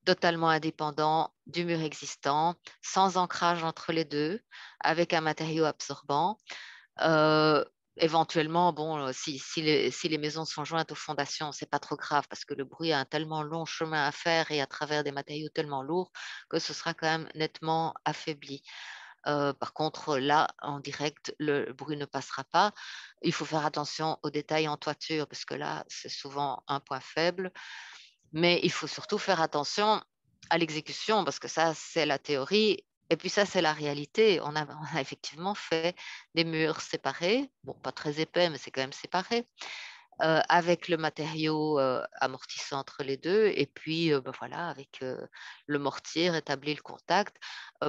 totalement indépendant du mur existant, sans ancrage entre les deux, avec un matériau absorbant. Euh, Éventuellement, bon, si les maisons sont jointes aux fondations, c'est pas trop grave parce que le bruit a un tellement long chemin à faire et à travers des matériaux tellement lourds que ce sera quand même nettement affaibli. Par contre, là, en direct, le bruit ne passera pas. Il faut faire attention aux détails en toiture parce que là, c'est souvent un point faible. Mais il faut surtout faire attention à l'exécution parce que ça, c'est la théorie. Et puis ça, c'est la réalité. On a effectivement fait des murs séparés, bon, pas très épais, mais c'est quand même séparé, avec le matériau amortissant entre les deux, et puis voilà, avec le mortier, rétablir le contact.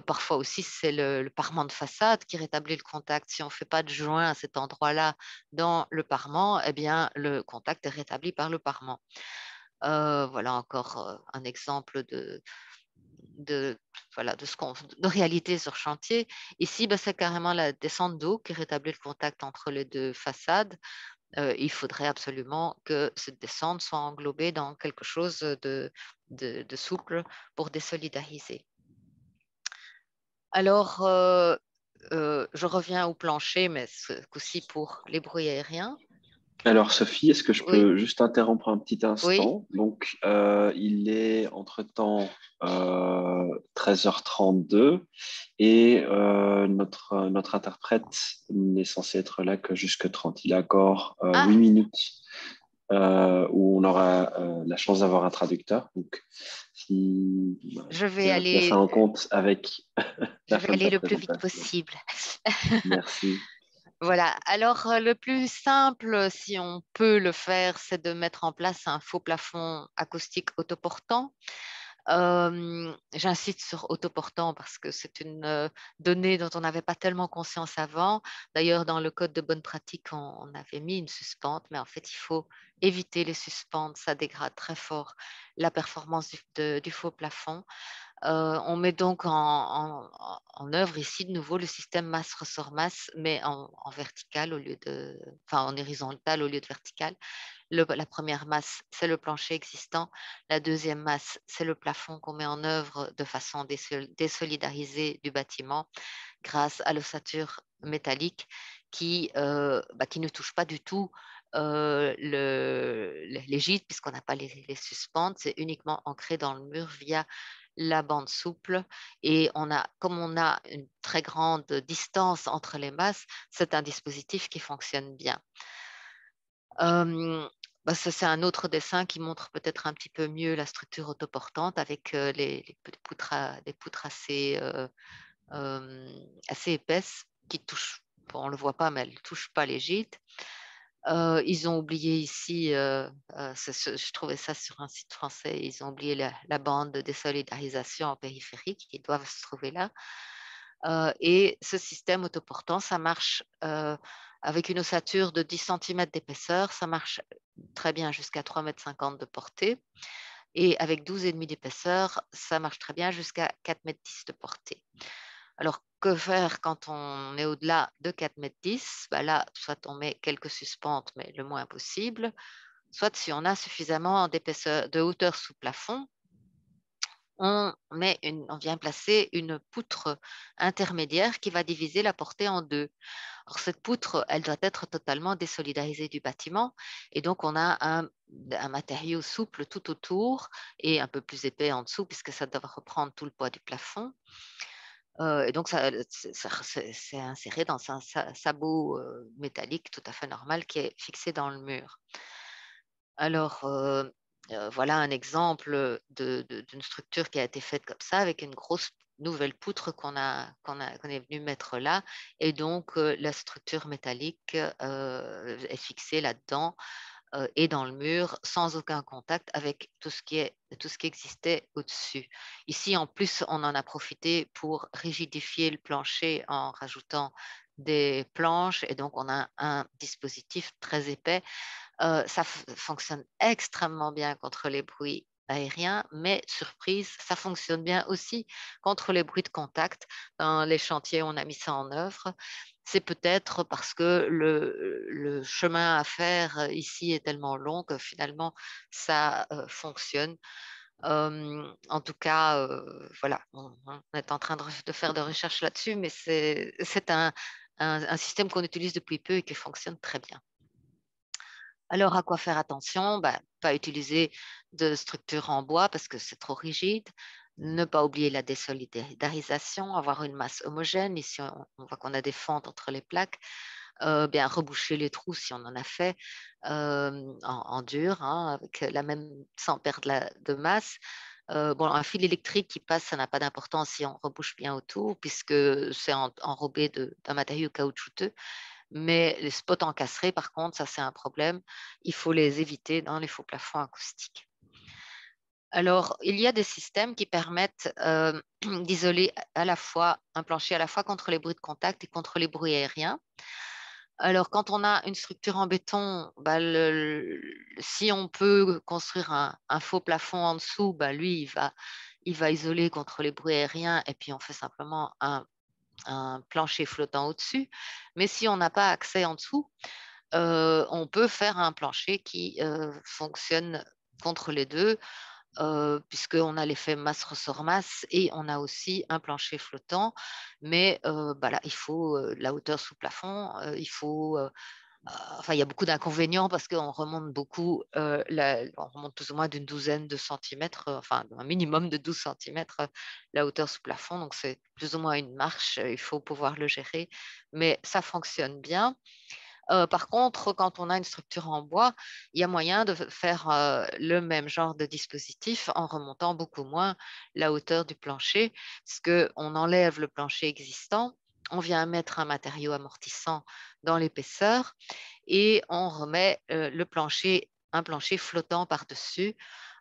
Parfois aussi, c'est le parement de façade qui rétablit le contact. Si on ne fait pas de joint à cet endroit-là dans le parement, eh bien, le contact est rétabli par le parement. Voilà encore un exemple de, voilà, de réalité sur chantier. Ici, c'est carrément la descente d'eau qui rétablit le contact entre les deux façades. Il faudrait absolument que cette descente soit englobée dans quelque chose de souple pour désolidariser. Alors, je reviens au plancher, mais ce coup-ci pour les bruits aériens. Alors, Sophie, est-ce que je Oui, peux juste interrompre un petit oui, instant? Donc, il est entre-temps 13h32 et notre interprète n'est censé être là que jusque 30. Il a encore 8 ah, minutes où on aura la chance d'avoir un traducteur. Donc, si, je vais tiens ça aller, en compte avec je la vais fin de aller ta le plus vite présentation. possible. Merci. Voilà. Alors, le plus simple, si on peut le faire, c'est de mettre en place un faux plafond acoustique autoportant. J'insiste sur autoportant parce que c'est une donnée dont on n'avait pas tellement conscience avant. D'ailleurs, dans le code de bonne pratique, on avait mis une suspente, mais en fait, il faut éviter les suspentes. Ça dégrade très fort la performance du faux plafond. On met donc en œuvre ici de nouveau le système masse-ressort-masse, mais en vertical au lieu enfin en horizontal au lieu de vertical. La première masse, c'est le plancher existant. La deuxième masse, c'est le plafond qu'on met en œuvre de façon désolidarisée du bâtiment grâce à l'ossature métallique qui ne touche pas du tout les gîtes puisqu'on n'a pas les suspentes. C'est uniquement ancré dans le mur via la bande souple. Et comme on a une très grande distance entre les masses, c'est un dispositif qui fonctionne bien. Ça, c'est un autre dessin qui montre peut-être un petit peu mieux la structure autoportante avec des poutres assez épaisses qui touchent, bon, on ne le voit pas, mais elles ne touchent pas les gîtes. Ils ont oublié ici, je trouvais ça sur un site français, ils ont oublié la bande de désolidarisation en périphérique, qui doivent se trouver là. Et ce système autoportant, ça marche avec une ossature de 10 cm d'épaisseur, ça marche très bien jusqu'à 3,50 m de portée. Et avec 12,5 d'épaisseur, ça marche très bien jusqu'à 4,10 m de portée. Alors, que faire quand on est au-delà de 4,10 m? Là, soit on met quelques suspentes, mais le moins possible, soit si on a suffisamment d'épaisseur, de hauteur sous plafond, on vient placer une poutre intermédiaire qui va diviser la portée en deux. Alors, cette poutre, elle doit être totalement désolidarisée du bâtiment et donc on a un matériau souple tout autour et un peu plus épais en dessous puisque ça doit reprendre tout le poids du plafond. Et donc, c'est inséré dans un sabot métallique tout à fait normal qui est fixé dans le mur. Alors, voilà un exemple d'une structure qui a été faite comme ça, avec une grosse nouvelle poutre qu'on est venu mettre là. Et donc, la structure métallique est fixée là-dedans et dans le mur, sans aucun contact avec tout ce qui existait au-dessus. Ici, en plus, on en a profité pour rigidifier le plancher en rajoutant des planches. Et donc, on a un dispositif très épais. Ça fonctionne extrêmement bien contre les bruits aériens, mais surprise, ça fonctionne bien aussi contre les bruits de contact. Dans les chantiers, on a mis ça en œuvre. C'est peut-être parce que le chemin à faire ici est tellement long que finalement, ça fonctionne. En tout cas, voilà, on est en train de faire des recherches là-dessus, mais c'est un système qu'on utilise depuis peu et qui fonctionne très bien. Alors, à quoi faire attention? Pas utiliser de structure en bois parce que c'est trop rigide. Ne pas oublier la désolidarisation, avoir une masse homogène. Ici, on voit qu'on a des fentes entre les plaques. Bien reboucher les trous si on en a fait en dur, hein, avec la même, sans perdre de masse. Bon, un fil électrique qui passe, ça n'a pas d'importance si on rebouche bien autour, puisque c'est enrobé d'un matériau caoutchouteux. Mais les spots encastrés, par contre, ça c'est un problème. Il faut les éviter dans les faux plafonds acoustiques. Alors, il y a des systèmes qui permettent d'isoler à la fois un plancher à la fois contre les bruits de contact et contre les bruits aériens. Alors, quand on a une structure en béton, si on peut construire un faux plafond en dessous, lui, il va isoler contre les bruits aériens et puis on fait simplement un plancher flottant au-dessus. Mais si on n'a pas accès en dessous, on peut faire un plancher qui fonctionne contre les deux, puisqu'on a l'effet masse-ressort-masse et on a aussi un plancher flottant. Mais là, il faut la hauteur sous plafond, enfin, il y a beaucoup d'inconvénients parce qu'on remonte beaucoup, on remonte plus ou moins d'une douzaine de centimètres, enfin un minimum de 12 centimètres la hauteur sous plafond, donc c'est plus ou moins une marche, il faut pouvoir le gérer, mais ça fonctionne bien. Par contre, quand on a une structure en bois, il y a moyen de faire le même genre de dispositif en remontant beaucoup moins la hauteur du plancher, parce qu'on enlève le plancher existant, on vient mettre un matériau amortissant dans l'épaisseur et on remet un plancher flottant par-dessus.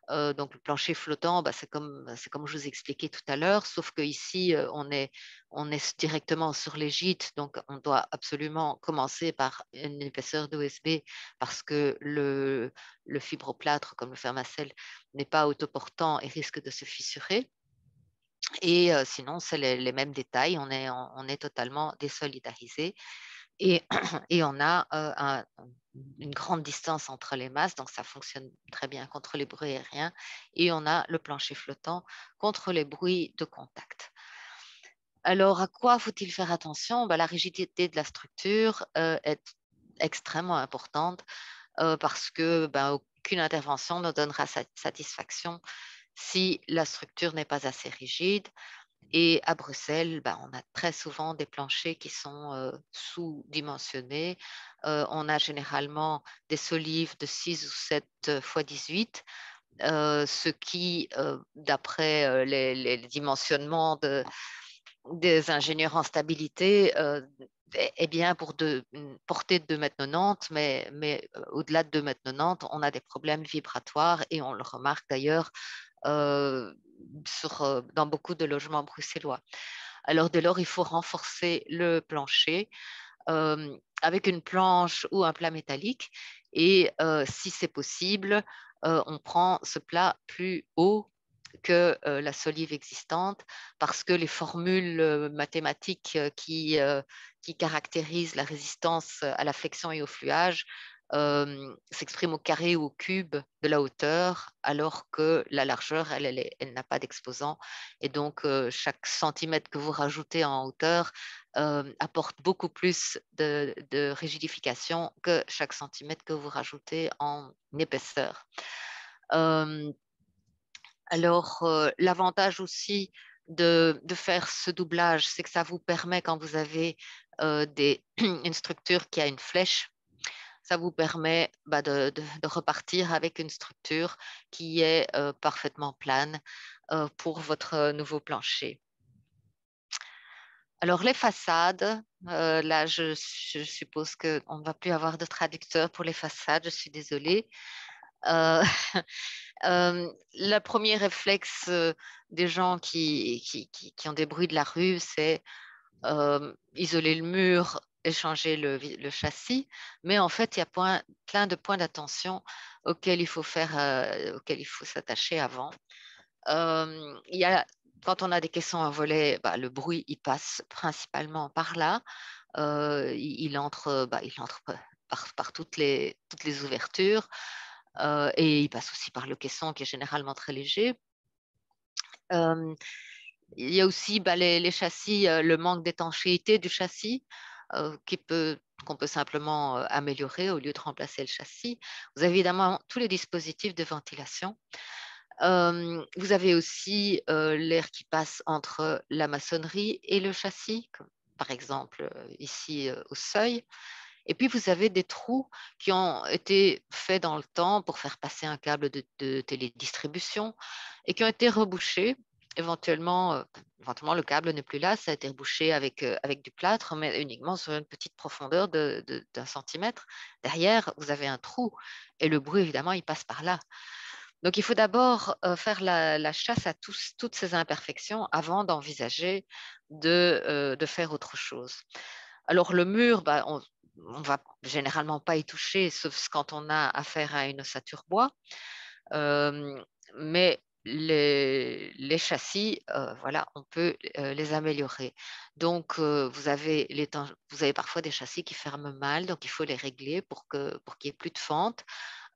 Donc le plancher flottant, c'est comme je vous expliquais tout à l'heure, sauf qu'ici, on est directement sur les gîtes, donc on doit absolument commencer par une épaisseur d'OSB parce que le fibroplâtre, comme le fermacell, n'est pas autoportant et risque de se fissurer. Et sinon, c'est les mêmes détails, on est totalement désolidarisé. Et, et on a une grande distance entre les masses, donc ça fonctionne très bien contre les bruits aériens. Et on a le plancher flottant contre les bruits de contact. Alors, à quoi faut-il faire attention? La rigidité de la structure est extrêmement importante parce que aucune intervention ne donnera satisfaction si la structure n'est pas assez rigide. Et à Bruxelles, on a très souvent des planchers qui sont sous-dimensionnés. On a généralement des solives de 6 ou 7 fois 18, ce qui, d'après les dimensionnements des ingénieurs en stabilité, est bien pour une portée de 2,90 m, mais au-delà de 2,90 m, on a des problèmes vibratoires et on le remarque d'ailleurs euh, dans beaucoup de logements bruxellois. Alors dès lors, il faut renforcer le plancher avec une planche ou un plat métallique et si c'est possible, on prend ce plat plus haut que la solive existante parce que les formules mathématiques qui caractérisent la résistance à la flexion et au fluage s'expriment au carré ou au cube de la hauteur, alors que la largeur, elle n'a pas d'exposant. Et donc, chaque centimètre que vous rajoutez en hauteur apporte beaucoup plus de rigidification que chaque centimètre que vous rajoutez en épaisseur. Euh, alors, l'avantage aussi de faire ce doublage, c'est que ça vous permet, quand vous avez une structure qui a une flèche, ça vous permet de repartir avec une structure qui est parfaitement plane pour votre nouveau plancher. Alors, les façades, là, je suppose qu'on ne va plus avoir de traducteur pour les façades, je suis désolée. Euh, le premier réflexe des gens qui ont des bruits de la rue, c'est isoler le mur et changer le châssis. Mais en fait, il y a plein de points d'attention auxquels il faut auxquels il faut s'attacher avant. Il y a, quand on a des caissons à volets, le bruit, il passe principalement par là. Il entre par toutes les ouvertures. Et il passe aussi par le caisson qui est généralement très léger. Euh, il y a aussi les châssis, le manque d'étanchéité du châssis qu'on peut simplement améliorer au lieu de remplacer le châssis. Vous avez évidemment tous les dispositifs de ventilation. Vous avez aussi l'air qui passe entre la maçonnerie et le châssis, comme par exemple ici au seuil. Et puis, vous avez des trous qui ont été faits dans le temps pour faire passer un câble de télédistribution et qui ont été rebouchés. Éventuellement, le câble n'est plus là, ça a été rebouché avec du plâtre, mais uniquement sur une petite profondeur d'un centimètre. Derrière, vous avez un trou et le bruit, évidemment, il passe par là. Donc, il faut d'abord faire la chasse à toutes ces imperfections avant d'envisager de faire autre chose. Alors, le mur, on va généralement pas y toucher, sauf quand on a affaire à une ossature bois. Mais les châssis, voilà, on peut les améliorer. Donc, vous avez parfois des châssis qui ferment mal, donc il faut les régler pour qu'il n'y ait plus de fente.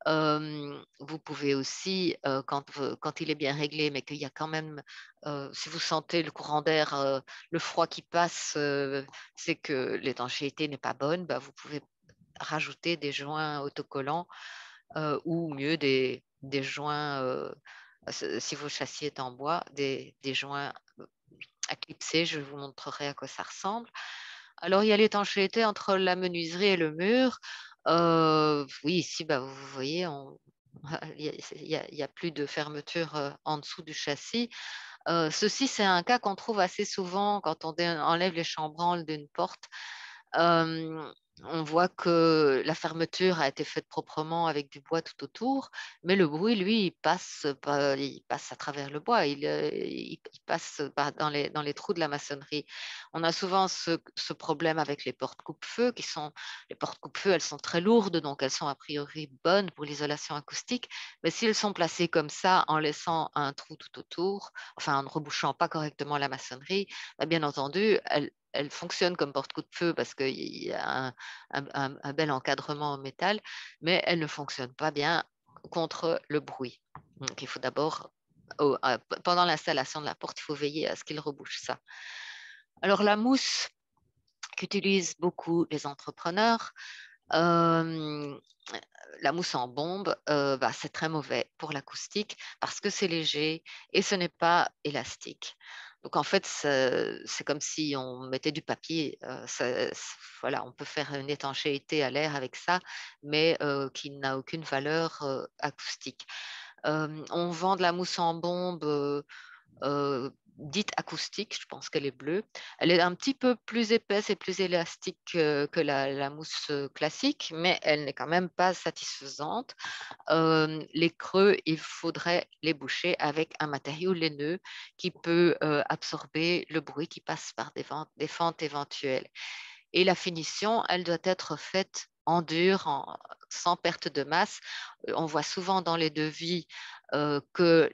Vous pouvez aussi, quand il est bien réglé, mais qu'il y a quand même, si vous sentez le courant d'air, le froid qui passe, c'est que l'étanchéité n'est pas bonne, vous pouvez rajouter des joints autocollants ou mieux des joints, si vos châssis est en bois, des joints à clipser. Je vous montrerai à quoi ça ressemble. Alors, il y a l'étanchéité entre la menuiserie et le mur. Oui, ici, vous voyez, il y a plus de fermeture en dessous du châssis. Ceci, c'est un cas qu'on trouve assez souvent quand on enlève les chambranles d'une porte. Euh, on voit que la fermeture a été faite proprement avec du bois tout autour, mais le bruit, lui, il passe à travers le bois, il passe dans les trous de la maçonnerie. On a souvent ce problème avec les portes coupe-feu, les portes coupe-feu, elles sont très lourdes, donc elles sont a priori bonnes pour l'isolation acoustique, mais si elles sont placées comme ça, en laissant un trou tout autour, enfin en ne rebouchant pas correctement la maçonnerie, bien entendu, elle fonctionne comme porte-coup-de-feu parce qu'il y a un bel encadrement en métal, mais elle ne fonctionne pas bien contre le bruit. Donc, il faut d'abord, pendant l'installation de la porte, il faut veiller à ce qu'il rebouche ça. Alors, la mousse qu'utilisent beaucoup les entrepreneurs, la mousse en bombe, c'est très mauvais pour l'acoustique parce que c'est léger et ce n'est pas élastique. Donc en fait, c'est comme si on mettait du papier. Voilà, on peut faire une étanchéité à l'air avec ça, mais qui n'a aucune valeur acoustique. On vend de la mousse en bombe dite acoustique, je pense qu'elle est bleue. Elle est un petit peu plus épaisse et plus élastique que la mousse classique, mais elle n'est quand même pas satisfaisante. Les creux, il faudrait les boucher avec un matériau laineux qui peut absorber le bruit qui passe par des fentes éventuelles. Et la finition, elle doit être faite en dur, sans perte de masse. On voit souvent dans les devis que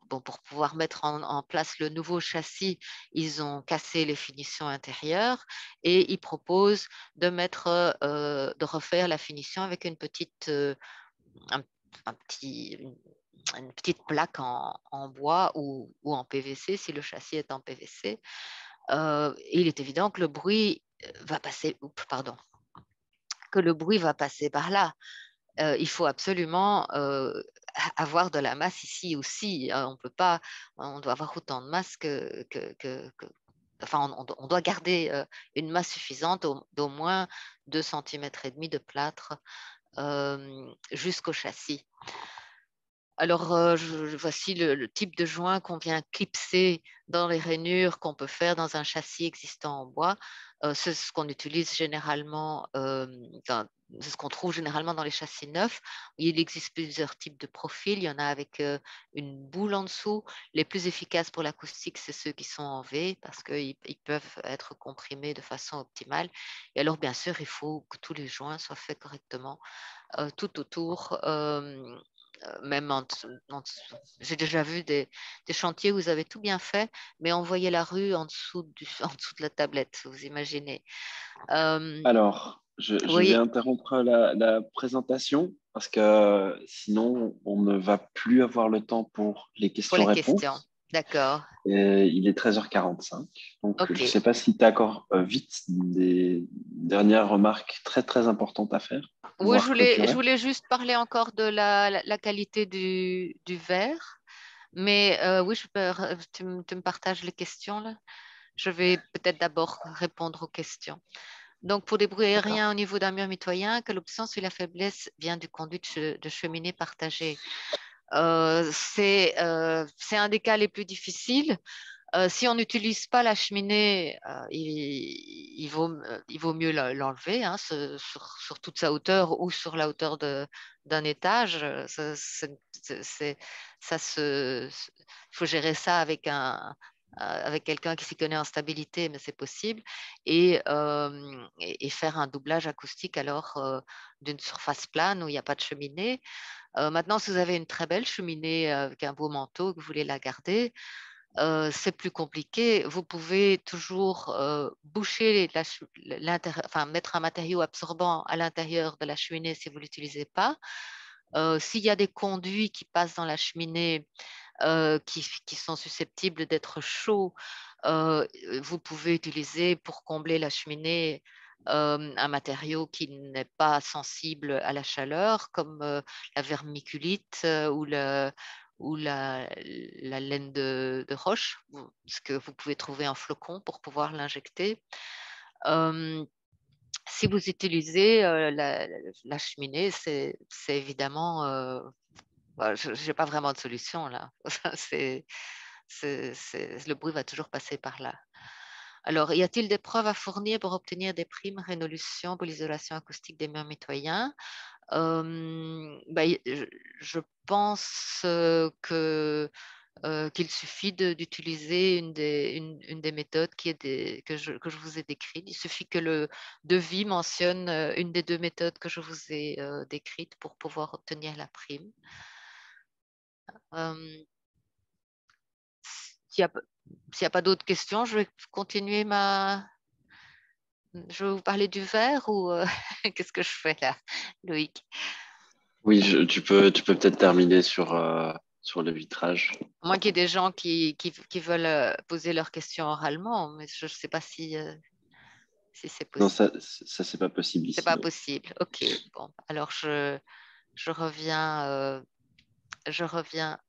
pour pouvoir mettre en place le nouveau châssis, ils ont cassé les finitions intérieures et ils proposent de refaire la finition avec un, un petit, une petite plaque en bois ou en PVC si le châssis est en PVC. Il est évident que le bruit va passer, pardon, que le bruit va passer par là. Il faut absolument avoir de la masse ici aussi. On peut pas, on doit avoir autant de masse enfin, on doit garder une masse suffisante d'au moins 2,5 cm de plâtre jusqu'au châssis. Alors, voici le type de joint qu'on vient clipser dans les rainures qu'on peut faire dans un châssis existant en bois. C'est ce qu'on utilise généralement, c'est ce qu'on trouve généralement dans les châssis neufs. Il existe plusieurs types de profils. Il y en a avec une boule en dessous. Les plus efficaces pour l'acoustique, c'est ceux qui sont en V parce qu'ils peuvent être comprimés de façon optimale. Et alors, bien sûr, il faut que tous les joints soient faits correctement tout autour. Même j'ai déjà vu des chantiers où vous avez tout bien fait, mais on voyait la rue en dessous, en dessous de la tablette, vous imaginez. Alors, Vous je vais voyez, interrompre la présentation parce que sinon, on ne va plus avoir le temps pour les pour les questions. questions-réponses. D'accord. Il est 13h45. Donc, je ne OK. sais pas si tu as encore vite des dernières remarques très, très importantes à faire pour Oui, pouvoir clôturer. je voulais juste parler encore de la qualité du verre. Mais oui, tu me partages les questions là. Je vais peut-être d'abord répondre aux questions. Donc, pour des bruits D'accord. aériens au niveau d'un mur mitoyen, quelle option si la faiblesse vient du conduit de cheminée partagé? C'est un des cas les plus difficiles. Si on n'utilise pas la cheminée, il vaut mieux l'enlever hein, sur toute sa hauteur ou sur la hauteur d'un étage. Il faut gérer ça avec quelqu'un qui s'y connaît en stabilité, mais c'est possible. Et faire un doublage acoustique alors d'une surface plane où il n'y a pas de cheminée. Maintenant, si vous avez une très belle cheminée avec un beau manteau que vous voulez la garder, c'est plus compliqué. Vous pouvez toujours boucher enfin, mettre un matériau absorbant à l'intérieur de la cheminée si vous ne l'utilisez pas. S'il y a des conduits qui passent dans la cheminée qui sont susceptibles d'être chauds, vous pouvez utiliser pour combler la cheminée un matériau qui n'est pas sensible à la chaleur, comme la vermiculite ou la laine de roche, ce que vous pouvez trouver en flocon pour pouvoir l'injecter. Euh, Si vous utilisez la cheminée, c'est évidemment, je n'ai pas vraiment de solution là. Le bruit va toujours passer par là. Alors, y a-t-il des preuves à fournir pour obtenir des primes Résolution pour l'isolation acoustique des murs mitoyens? Je pense qu'il suffit d'utiliser une des méthodes que je vous ai décrites. Il suffit que le devis mentionne une des deux méthodes que je vous ai décrites pour pouvoir obtenir la prime. Euh, S'il n'y a pas d'autres questions, je vais continuer Je vais vous parler du verre ou qu'est-ce que je fais là, Loïc? Oui, tu peux peut-être terminer sur le vitrage. À moins qu'il y ait des gens qui veulent poser leurs questions oralement, mais je ne sais pas si. si c'est Non, possible. ça c'est pas possible C'est ici. pas Non. possible. OK. Bon, alors je reviens. Je reviens.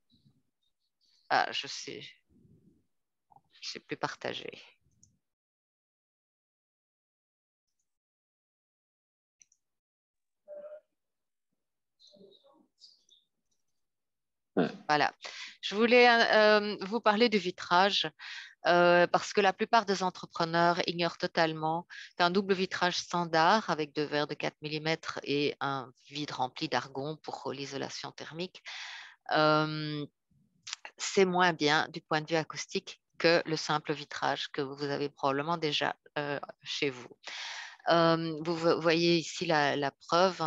Ah, je sais plus partager. Ouais. Voilà. Je voulais vous parler du vitrage parce que la plupart des entrepreneurs ignorent totalement qu'un double vitrage standard avec deux verres de 4 mm et un vide rempli d'argon pour l'isolation thermique, euh, c'est moins bien du point de vue acoustique que le simple vitrage que vous avez probablement déjà chez vous. Vous voyez ici la preuve.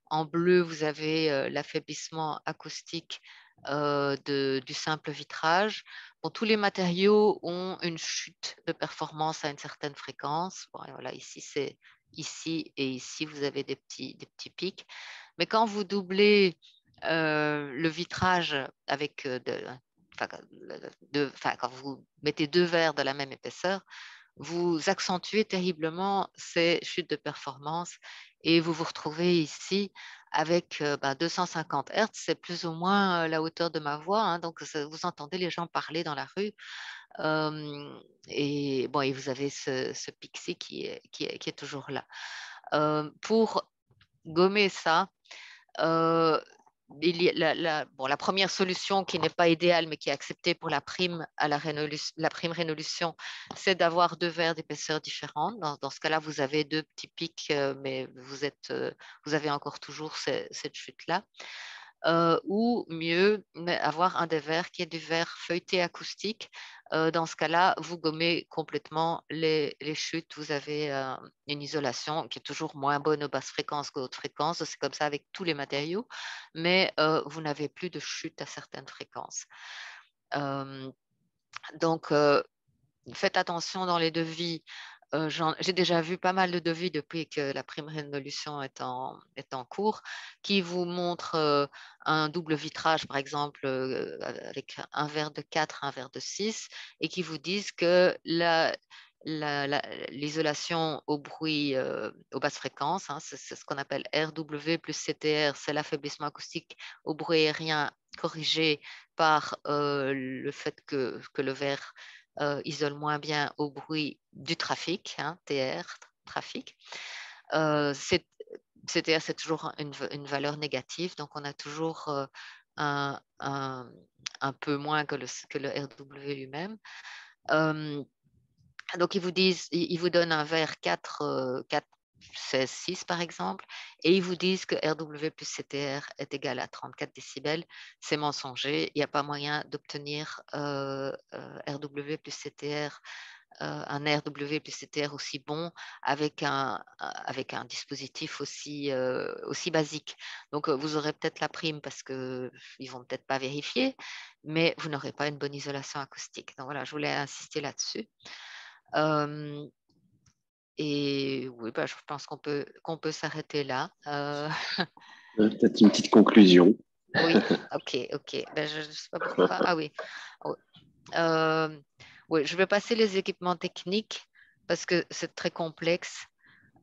En bleu, vous avez l'affaiblissement acoustique du simple vitrage. Bon, tous les matériaux ont une chute de performance à une certaine fréquence. Bon, voilà, ici, c'est ici et ici, vous avez des petits pics. Mais quand vous doublez le vitrage avec quand vous mettez deux verres de la même épaisseur, vous accentuez terriblement ces chutes de performance et vous vous retrouvez ici avec 250 Hz, c'est plus ou moins la hauteur de ma voix, hein, donc vous entendez les gens parler dans la rue. Et, bon, et vous avez ce pixie qui est toujours là. Pour gommer ça, la première solution qui n'est pas idéale, mais qui est acceptée pour la prime à la prime résolution, c'est d'avoir deux verres d'épaisseur différente. Dans ce cas-là, vous avez deux petits pics, mais vous avez encore toujours cette chute-là. Ou mieux, avoir un des verres qui est du verre feuilleté acoustique. Dans ce cas-là, vous gommez complètement les chutes. Vous avez une isolation qui est toujours moins bonne aux basses fréquences qu'aux hautes fréquences. C'est comme ça avec tous les matériaux, mais vous n'avez plus de chute à certaines fréquences. Donc, faites attention dans les devis. J'ai déjà vu pas mal de devis depuis que la prime résolution est en cours, qui vous montrent un double vitrage, par exemple, avec un verre de 4, un verre de 6, et qui vous disent que l'isolation au bruit, aux basses fréquences, hein, c'est ce qu'on appelle RW plus CTR, c'est l'affaiblissement acoustique au bruit aérien corrigé par le fait que le verre isole moins bien au bruit du trafic, hein, TR, trafic. CTR, c'est toujours une valeur négative, donc on a toujours un, un, un, peu moins que le RW lui-même. Donc, ils vous donnent un verre 4 16, 6 par exemple, et ils vous disent que RW plus CTR est égal à 34 décibels. C'est mensonger. Il n'y a pas moyen d'obtenir RW plus CTR, un RW plus CTR aussi bon avec un dispositif aussi basique. Donc, vous aurez peut-être la prime parce qu'ils ne vont peut-être pas vérifier, mais vous n'aurez pas une bonne isolation acoustique. Donc, voilà, je voulais insister là-dessus. Et oui, je pense qu'on peut s'arrêter là. Peut-être une petite conclusion. Oui, ok. Je ne sais pas pourquoi. Ah oui. Oh, oui, je vais passer les équipements techniques parce que c'est très complexe.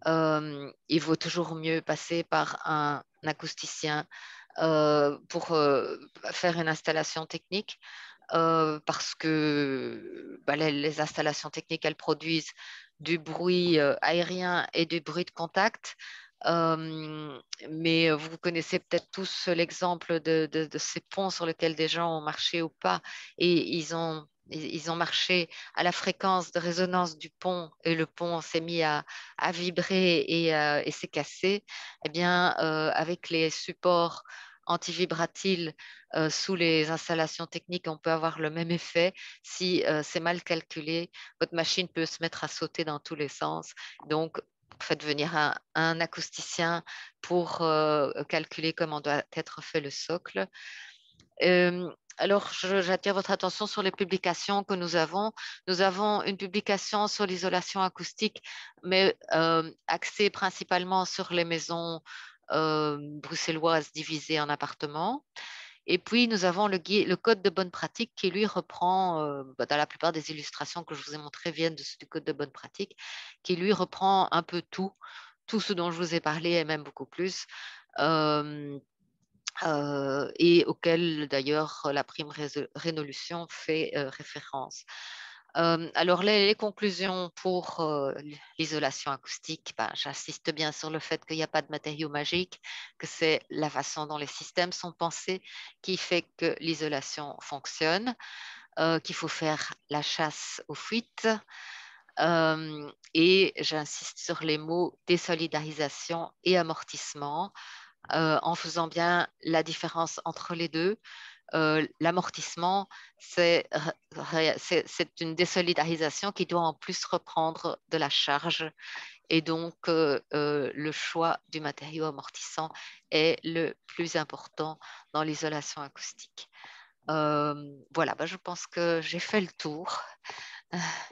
Il vaut toujours mieux passer par un acousticien pour faire une installation technique. Parce que les installations techniques, elles produisent du bruit aérien et du bruit de contact. Mais vous connaissez peut-être tous l'exemple de ces ponts sur lesquels des gens ont marché ou pas, et ils ont marché à la fréquence de résonance du pont et le pont s'est mis à vibrer et s'est cassé. Eh bien, avec les supports antivibratiles sous les installations techniques, on peut avoir le même effet. Si c'est mal calculé, votre machine peut se mettre à sauter dans tous les sens. Donc, faites venir un acousticien pour calculer comment doit être fait le socle. Alors, j'attire votre attention sur les publications que nous avons. Nous avons une publication sur l'isolation acoustique, mais axée principalement sur les maisons bruxelloises divisées en appartements. Et puis, nous avons le code de bonne pratique qui, lui, reprend, dans la plupart des illustrations que je vous ai montrées viennent du code de bonne pratique, qui, lui, reprend un peu tout ce dont je vous ai parlé et même beaucoup plus. Euh, et auquel d'ailleurs la prime résolution fait référence. Alors les conclusions pour l'isolation acoustique, ben, j'insiste bien sur le fait qu'il n'y a pas de matériaux magiques, que c'est la façon dont les systèmes sont pensés qui fait que l'isolation fonctionne, qu'il faut faire la chasse aux fuites. Et j'insiste sur les mots désolidarisation et amortissement, en faisant bien la différence entre les deux. L'amortissement, c'est une désolidarisation qui doit en plus reprendre de la charge. Et donc, le choix du matériau amortissant est le plus important dans l'isolation acoustique. Voilà, bah, je pense que j'ai fait le tour.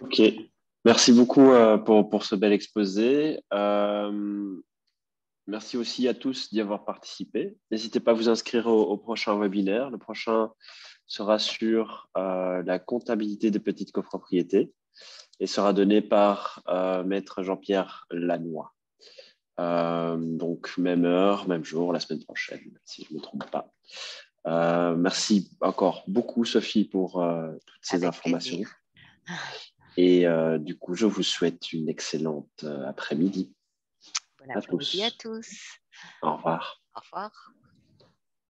Ok, merci beaucoup pour ce bel exposé. Merci aussi à tous d'y avoir participé. N'hésitez pas à vous inscrire au prochain webinaire. Le prochain sera sur la comptabilité des petites copropriétés et sera donné par Maître Jean-Pierre Lannoy. Donc, même heure, même jour, la semaine prochaine, si je ne me trompe pas. Merci encore beaucoup, Sophie, pour toutes ces Avec informations. plaisir. Et du coup, je vous souhaite une excellente après-midi. Bon À après-midi à tous. tous. Au revoir. Au revoir.